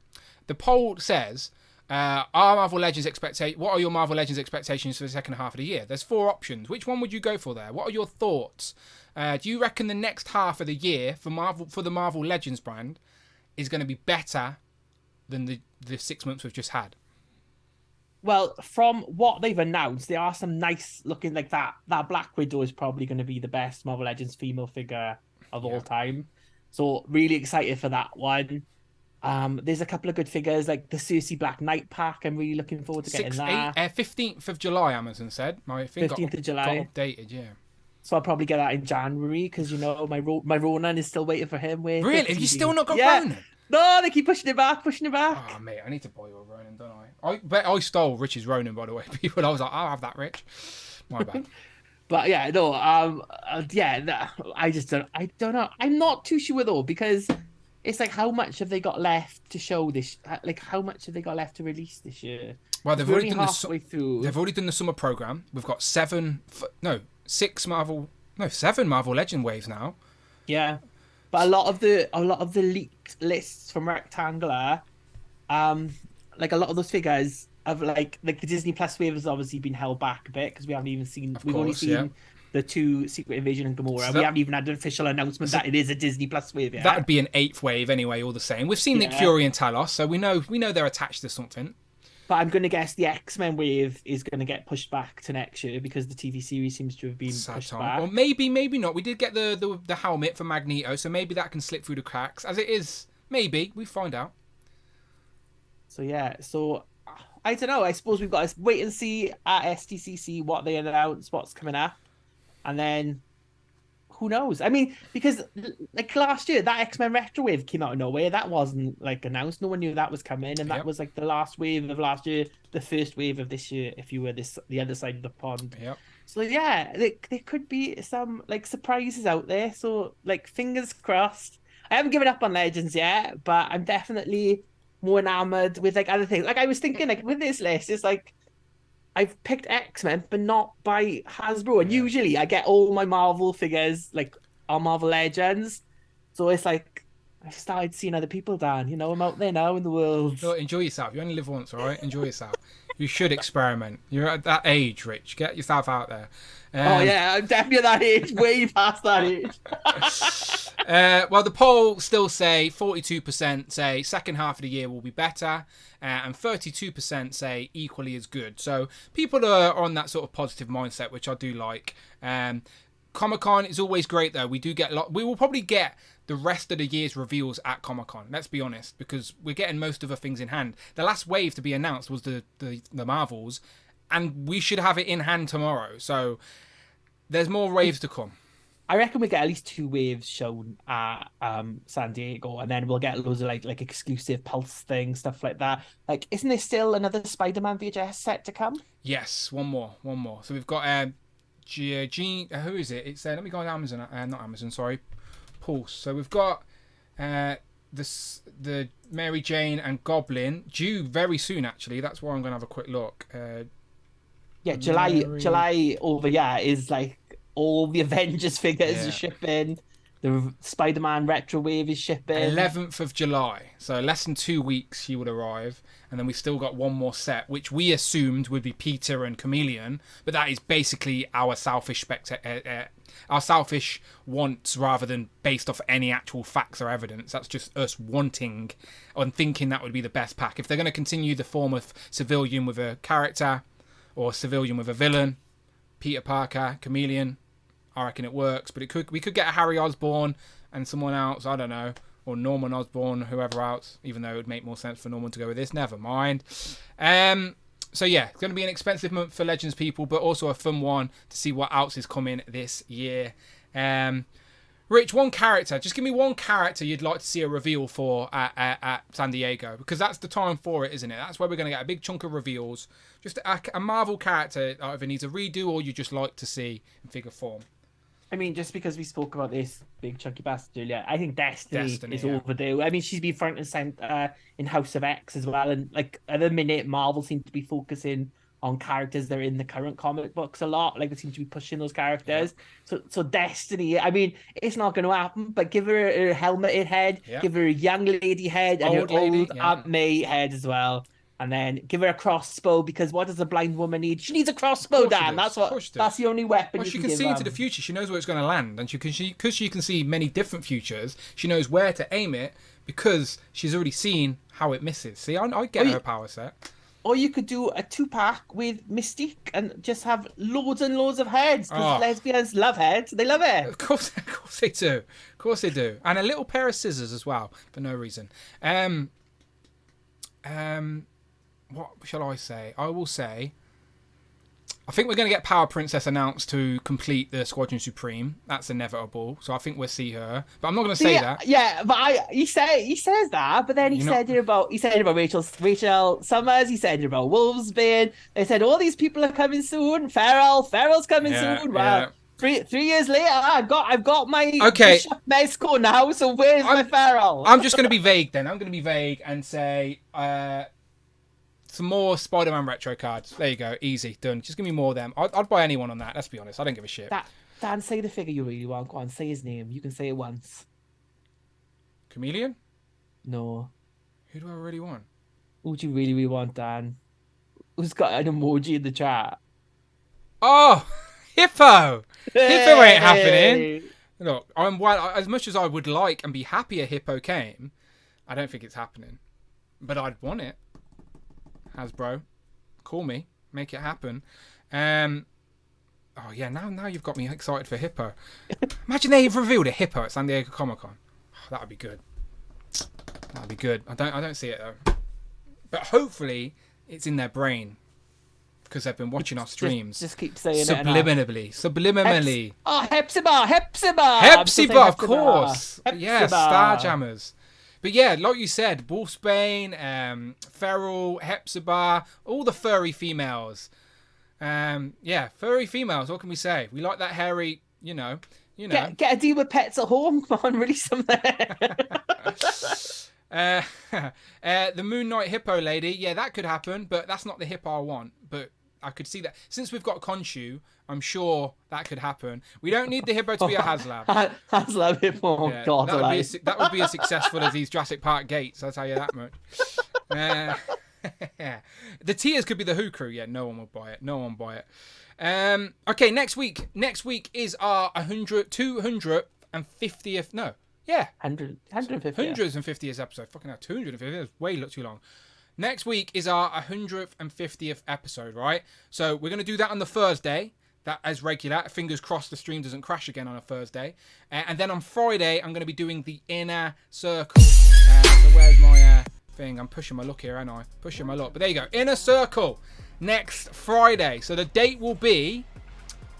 the poll says, what are your Marvel Legends expectations for the second half of the year? There's 4 options. Which one would you go for there? What are your thoughts? Do you reckon the next half of the year for the Marvel Legends brand is going to be better than the 6 months we've just had? Well, from what they've announced, there are some nice looking, like that Black Widow is probably going to be the best Marvel Legends female figure of all time. So really excited for that one. There's a couple of good figures, like the Cersei Black Knight pack. I'm really looking forward to getting that. 15th of July, Amazon said. My thing 15th of July. Got updated, yeah. So I'll probably get that in January because, you know, my Ronan is still waiting for him. Really? Have you still not got Ronan? No, they keep pushing it back. Oh, mate, I need to buy you a Ronan, don't I? I bet I stole Rich's Ronan, by the way, people. I was like, I'll have that, Rich. My bad. But yeah, no, I don't know. I'm not too sure though, because it's like, how much have they got left to show this? Like, how much have they got left to release this year? Well, they've already done through. They've already done the summer program. We've got 7 Marvel Legend waves now. Yeah, but a lot of the leaked lists from Rectangular, like a lot of those figures of like the Disney Plus wave has obviously been held back a bit because we haven't even seen. We've only seen the 2 Secret Invasion and Gamora. So we haven't even had an official announcement that it is a Disney Plus wave yet. That would be an 8th wave anyway, all the same. We've seen Nick Fury and Talos, so we know they're attached to something. But I'm going to guess the X-Men wave is going to get pushed back to next year because the TV series seems to have been pushed back. Or maybe not. We did get the helmet for Magneto, so maybe that can slip through the cracks. As it is, maybe. We find out. So, yeah. So, I don't know. I suppose we've got to wait and see at SDCC what they announce, what's coming up. And then, who knows? I mean, because like last year, that X-Men Retro Wave came out of nowhere. That wasn't like announced. No one knew that was coming. And that was like the last wave of last year, the first wave of this year, if you were the other side of the pond. Yep. So yeah, there could be some like surprises out there. So like fingers crossed. I haven't given up on Legends yet, but I'm definitely more enamored with like other things. Like I was thinking, like with this list, it's like I've picked X-Men, but not by Hasbro. And usually I get all my Marvel figures, like, on Marvel Legends. So it's like, I've started seeing other people, Dan. You know, I'm out there now in the world. So enjoy yourself. You only live once, all right? Enjoy yourself. You should experiment. You're at that age, Rich. Get yourself out there. Oh, yeah. I'm definitely at that age. Way past that age. Well, the poll still say 42% say second half of the year will be better. And 32% say equally as good. So people are on that sort of positive mindset, which I do like. Comic-Con is always great, though. We will probably get the rest of the year's reveals at Comic-Con. Let's be honest, because we're getting most of the things in hand. The last wave to be announced was the Marvels, and we should have it in hand tomorrow. So there's more waves to come. I reckon we get at least 2 waves shown at San Diego, and then we'll get loads of like exclusive Pulse things, stuff like that. Like, isn't there still another Spider-Man VHS set to come? Yes, one more. So we've got who is it? It's let me go on Amazon. Not Amazon, sorry, Pulse. So we've got the Mary Jane and Goblin due very soon. Actually, that's why I'm going to have a quick look. July over is like all the Avengers figures are shipping. The Spider-Man retro wave is shipping. 11th of July. So less than 2 weeks she would arrive. And then we still got one more set, which we assumed would be Peter and Chameleon. But that is basically our selfish our selfish wants rather than based off any actual facts or evidence. That's just us wanting and thinking that would be the best pack. If they're going to continue the form of civilian with a character or civilian with a villain, Peter Parker, Chameleon, I reckon it works. But we could get a Harry Osborn and someone else, I don't know, or Norman Osborn, whoever else, even though it would make more sense for Norman to go with this. Never mind. So yeah, it's going to be an expensive month for Legends people, but also a fun one to see what else is coming this year. Rich, one character. Just give me one character you'd like to see a reveal for at San Diego, because that's the time for it, isn't it? That's where we're going to get a big chunk of reveals. Just a Marvel character that either needs a redo or you just like to see in figure form. I mean, just because we spoke about this big chunky bastard earlier, I think Destiny is overdue. I mean, she's been front and center in House of X as well, and like at the minute, Marvel seems to be focusing on characters that are in the current comic books a lot. Like they seem to be pushing those characters. Yeah. So Destiny, I mean, it's not going to happen, but give her a helmeted head, give her a young lady head, and an old Aunt May head as well. And then give her a crossbow, because what does a blind woman need? She needs a crossbow, Dan. That's the only weapon. Well, she can see into the future. She knows where it's going to land, and because she can see many different futures. She knows where to aim it because she's already seen how it misses. See, I get her power set. Or you could do a 2-pack with Mystique and just have loads and loads of heads, because lesbians love heads. They love it. Of course they do. Of course they do. And a little pair of scissors as well for no reason. What shall I say? I will say, I think we're going to get Power Princess announced to complete the Squadron Supreme. That's inevitable. So I think we'll see her. But I'm not going to say that. Yeah, but he says that. But then he said it about Rachel Summers. He said it about Wolvesbane. They said all these people are coming soon. Farrell's coming soon. Wow. Yeah. 3 years later, I've got my Bishop Mezco now. So where's my Farrell? I'm just going to be vague then. I'm going to be vague and say some more Spider-Man retro cards. There you go. Easy. Done. Just give me more of them. I'd buy anyone on that. Let's be honest. I don't give a shit. Dan, say the figure you really want. Go on, say his name. You can say it once. Chameleon? No. Who do I really want? Who do you really, really want, Dan? Who's got an emoji in the chat? Oh! Hippo! Hippo ain't happening. Look, as much as I would like and be happy a Hippo came, I don't think it's happening. But I'd want it. Hasbro, call me, make it happen. Oh yeah, now you've got me excited for Hippo. Imagine they've revealed a Hippo at San Diego Comic-Con. Oh, that would be good. That'd be good. I don't see it though. But hopefully it's in their brain, because they've been watching our streams. Just keep saying subliminally. Hepzibah, of course. Yeah, Starjammers. But yeah, like you said, Wolfsbane, Feral, Hepzibah, all the furry females. Yeah, furry females. What can we say? We like that hairy, you know. Get a deal with Pets at Home. Come on, release them there. The Moon Knight Hippo lady. Yeah, that could happen, but that's not the hippo I want. But I could see that. Since we've got Khonshu, I'm sure that could happen. We don't need the hippo to be a HasLab. HasLab hippo. Yeah, God, that would be as successful as these Jurassic Park gates. I'll tell you that much. The tiers could be the Who crew. Yeah, no one will buy it. Okay, next week is our 250th. No, yeah, 150th episode. Fucking hell, 250th. That's way too long. Next week is our 150th episode, right? So we're going to do that on the Thursday. That as regular. Fingers crossed the stream doesn't crash again on a Thursday. And then on Friday, I'm going to be doing the Inner Circle. So where's my thing? I'm pushing my luck here, aren't I? Pushing my luck. But there you go. Inner Circle. Next Friday. So the date will be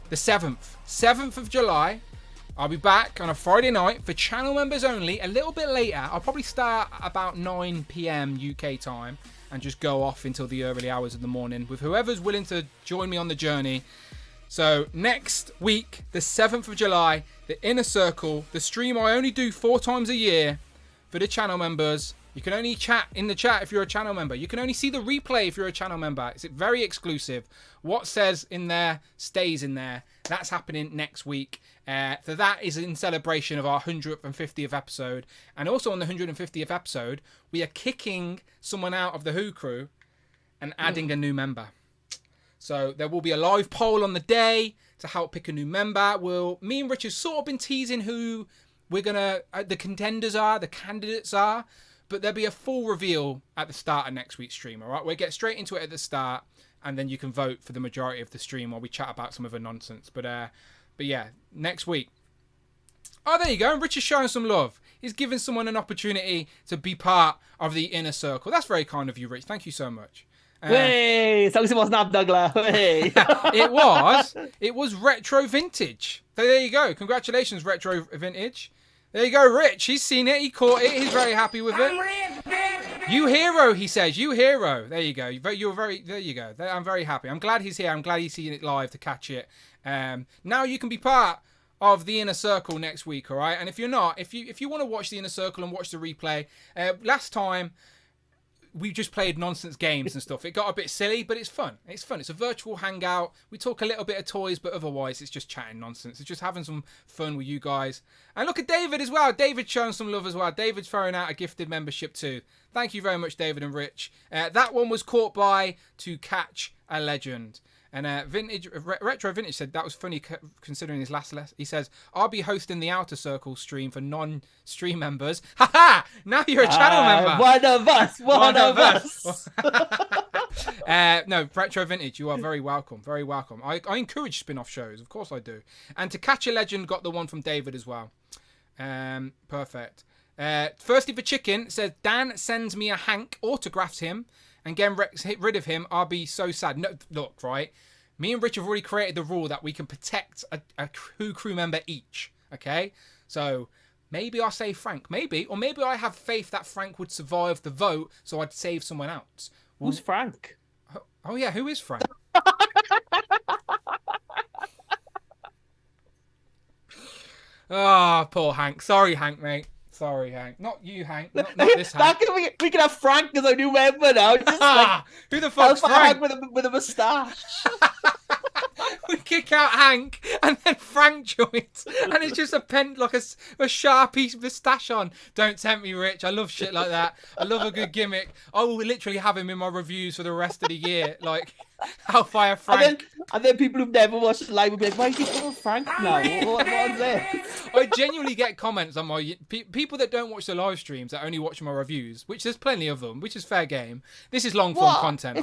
the 7th. 7th of July. I'll be back on a Friday night for channel members only. A little bit later. I'll probably start about 9 p.m. UK time and just go off until the early hours of the morning with whoever's willing to join me on the journey. So next week, the 7th of July, the Inner Circle, the stream I only do 4 times a year for the channel members. You can only chat in the chat if you're a channel member. You can only see the replay if you're a channel member. It's very exclusive. What says in there stays in there. That's happening next week. So that is in celebration of our 150th episode. And also on the 150th episode, we are kicking someone out of the Who crew and adding a new member. So there will be a live poll on the day to help pick a new member. Me and Rich have sort of been teasing who we're gonna the contenders are, the candidates are, but there'll be a full reveal at the start of next week's stream. All right, we'll get straight into it at the start, and then you can vote for the majority of the stream while we chat about some other nonsense. But yeah, next week. Oh, there you go. Rich is showing some love. He's giving someone an opportunity to be part of the inner circle. That's very kind of you, Rich. Thank you so much. Hey, so it wasn't Abdugla. Hey. It was Retro Vintage. So there you go. Congratulations, Retro Vintage. There you go, Rich. He's seen it. He caught it. He's very happy with it. You hero, he says. You hero. There you go. There you go. I'm very happy. I'm glad he's here. I'm glad he's seen it live to catch it. Now you can be part of the inner circle next week, all right? And if you're not, if you want to watch the inner circle and watch the replay, last time we just played nonsense games and stuff. It got a bit silly, but it's fun. It's fun. It's a virtual hangout. We talk a little bit of toys, but otherwise it's just chatting nonsense. It's just having some fun with you guys. And look at David as well. David's showing some love as well. David's throwing out a gifted membership too. Thank you very much, David and Rich. That one was caught by To Catch a Legend. And Retro Vintage said that was funny considering his last lesson. He says, I'll be hosting the Outer Circle stream for non-stream members. Haha! Now you're a channel member. One of us. One of us. No, Retro Vintage, you are very welcome. Very welcome. I encourage spin-off shows. Of course I do. And To Catch a Legend got the one from David as well. Perfect. Thirsty for Chicken says, Dan sends me a Hank, autographs him, and get rid of him, I'll be so sad. No, look, right? Me and Rich have already created the rule that we can protect a Who crew member each, okay? So maybe I'll save Frank. Maybe. Or maybe I have faith that Frank would survive the vote, so I'd save someone else. Who's Frank? Oh, yeah, who is Frank? Oh, poor Hank. Sorry, Hank, mate. Sorry, Hank. Not you, Hank. Not this Hank. We can have Frank as a new member now. Just like, who the fuck's Frank? With a moustache. We kick out Hank, and then Frank joins, and it's just a Sharpie moustache on. Don't tempt me, Rich. I love shit like that. I love a good gimmick. I will literally have him in my reviews for the rest of the year. Like, Hellfire Frank. And then people who've never watched it live will be like, why is he called Frank now? What is this? I genuinely get comments on my... People that don't watch the live streams, that only watch my reviews, which there's plenty of them, which is fair game. This is long-form content.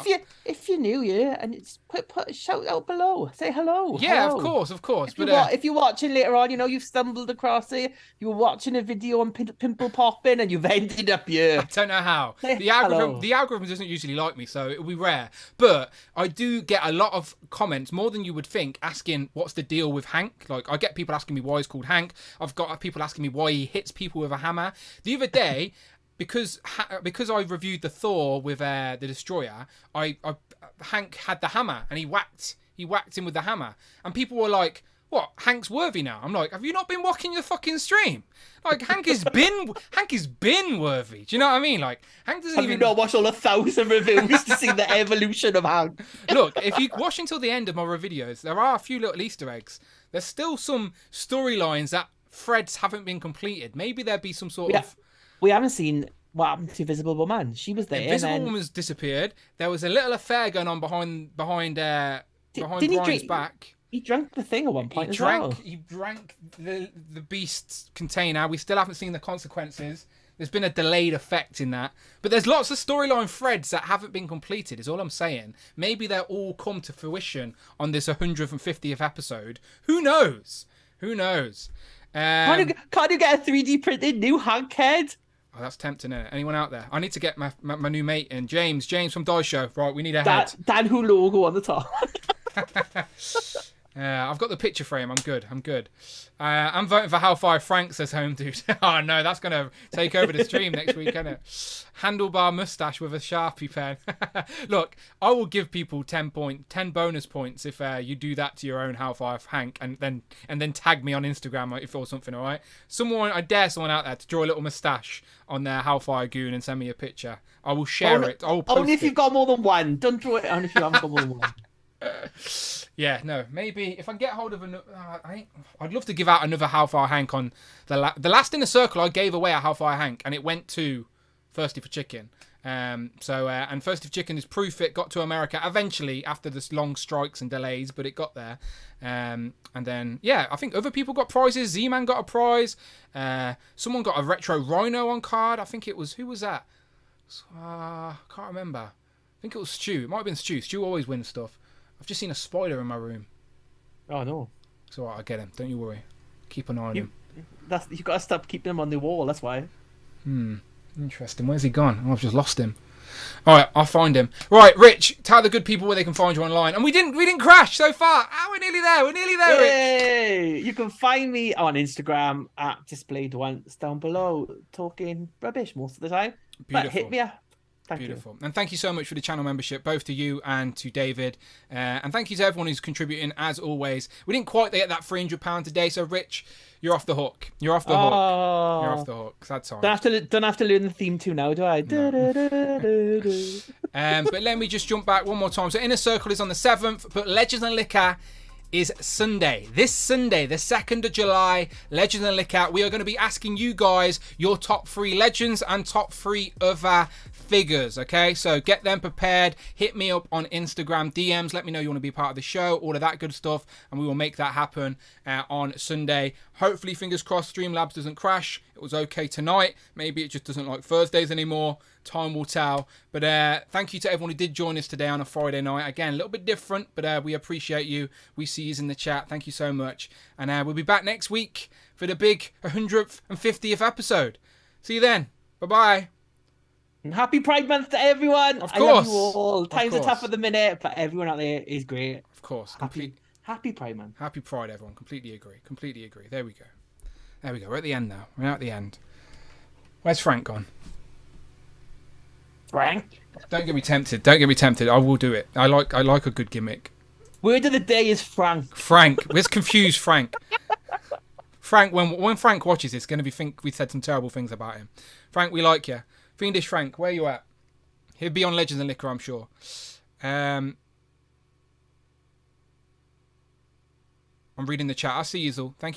If you're new here, and it's put shout out below. Say hello. Yeah, hello. of course. If you're watching later on, you've stumbled across it, you were watching a video on pimple popping, and you've ended up here. I don't know how. The algorithm doesn't usually like me, so it'll be rare. But I do get a lot of comments, more than you would think, asking what's the deal with Hank. Like, I get people asking me why he's called Hank. I've got people asking me why he hits people with a hammer. The other day, because I reviewed the Thor with the Destroyer, Hank had the hammer and he whacked him with the hammer, and people were like, what, Hank's worthy now? I'm like, have you not been watching the fucking stream? Like, Hank has been worthy. Do you know what I mean? Like, Hank doesn't Have you not watched all 1,000 reviews to see the evolution of Hank? Look, if you watch until the end of my videos, there are a few little Easter eggs. There's still some storylines that threads haven't been completed. Maybe there'd be some sort of... We haven't seen what happened to Invisible Woman. She was there. Invisible Woman's disappeared. There was a little affair going on behind Brian's back. He drank the thing at one point He drank the Beast's container. We still haven't seen the consequences. There's been a delayed effect in that. But there's lots of storyline threads that haven't been completed, is all I'm saying. Maybe they'll all come to fruition on this 150th episode. Who knows? Can't you get a 3D printed new Hank head? Oh, that's tempting, isn't it? Anyone out there? I need to get my new mate in. James from Die Show. Right, we need a head. Dan Who logo on the top. I've got the picture frame. I'm good. I'm voting for How Far Frank, says Home Dude. Oh, no, that's going to take over the stream next week, isn't it? Handlebar mustache with a Sharpie pen. Look, I will give people 10 bonus points if you do that to your own How Far Hank and then tag me on Instagram or something, all right? I dare someone out there to draw a little mustache on their How Far Goon and send me a picture. I will share it. I will post only if you've got more than one. Don't draw it only if you haven't got more than one. Yeah, no, maybe if I get hold of I'd love to give out another How Far Hank on the last Inner Circle. I gave away a How Far Hank, and it went to Thirsty for Chicken. And Thirsty for Chicken is proof it got to America eventually after this long strikes and delays, but it got there. And then I think other people got prizes. Z-Man got a prize. Someone got a retro Rhino on card. I think it was, who was that? Can't remember. I think it was Stu. It might have been Stu. Stu always wins stuff. I've just seen a spider in my room. Oh no! It's alright, I'll get him. Don't you worry. Keep an eye on him. You've got to stop keeping him on the wall. That's why. Interesting. Where's he gone? Oh, I've just lost him. All right, I'll find him. Right, Rich, tell the good people where they can find you online. And we didn't crash so far. We're nearly there. Yay! Rich. You can find me on Instagram at displayed once down below, talking rubbish most of the time. Beautiful. But hit me up. Beautiful. And thank you so much for the channel membership, both to you and to David. And thank you to everyone who's contributing, as always. We didn't quite get that £300 today, so Rich, you're off the hook. You're off the hook. Sad time. Don't have to learn the theme tune now, do I? No. But let me just jump back one more time. So Inner Circle is on the 7th, but Legends and Liquor is Sunday. This Sunday, the 2nd of July, Legends and Liquor. We are going to be asking you guys your top 3 Legends and top 3 other figures, okay? So get them prepared. Hit me up on Instagram DMs. Let me know you want to be part of the show, all of that good stuff, and we will make that happen on Sunday. Hopefully, fingers crossed, Streamlabs doesn't crash. It was okay tonight. Maybe it just doesn't like Thursdays anymore. Time will tell. But thank you to everyone who did join us today on a Friday night. Again, a little bit different, but we appreciate you. We see you in the chat. Thank you so much. And we'll be back next week for the big 100th and 50th episode. See you then. Bye-bye. And happy Pride Month to everyone. Of course. I love you all. Times are tough at the minute, but everyone out there is great. Of course. Happy Pride Month. Happy Pride, everyone. Completely agree. There we go. We're at the end now. We're at the end. Where's Frank gone? Frank? Don't get me tempted. I will do it. I like a good gimmick. Word of the day is Frank. Let's confuse Frank. Frank, when Frank watches this, going to think we said some terrible things about him. Frank, we like you. Fiendish Frank, where you at? He'll be on Legends and Liquor, I'm sure. I'm reading the chat. I'll see you all. Thank you.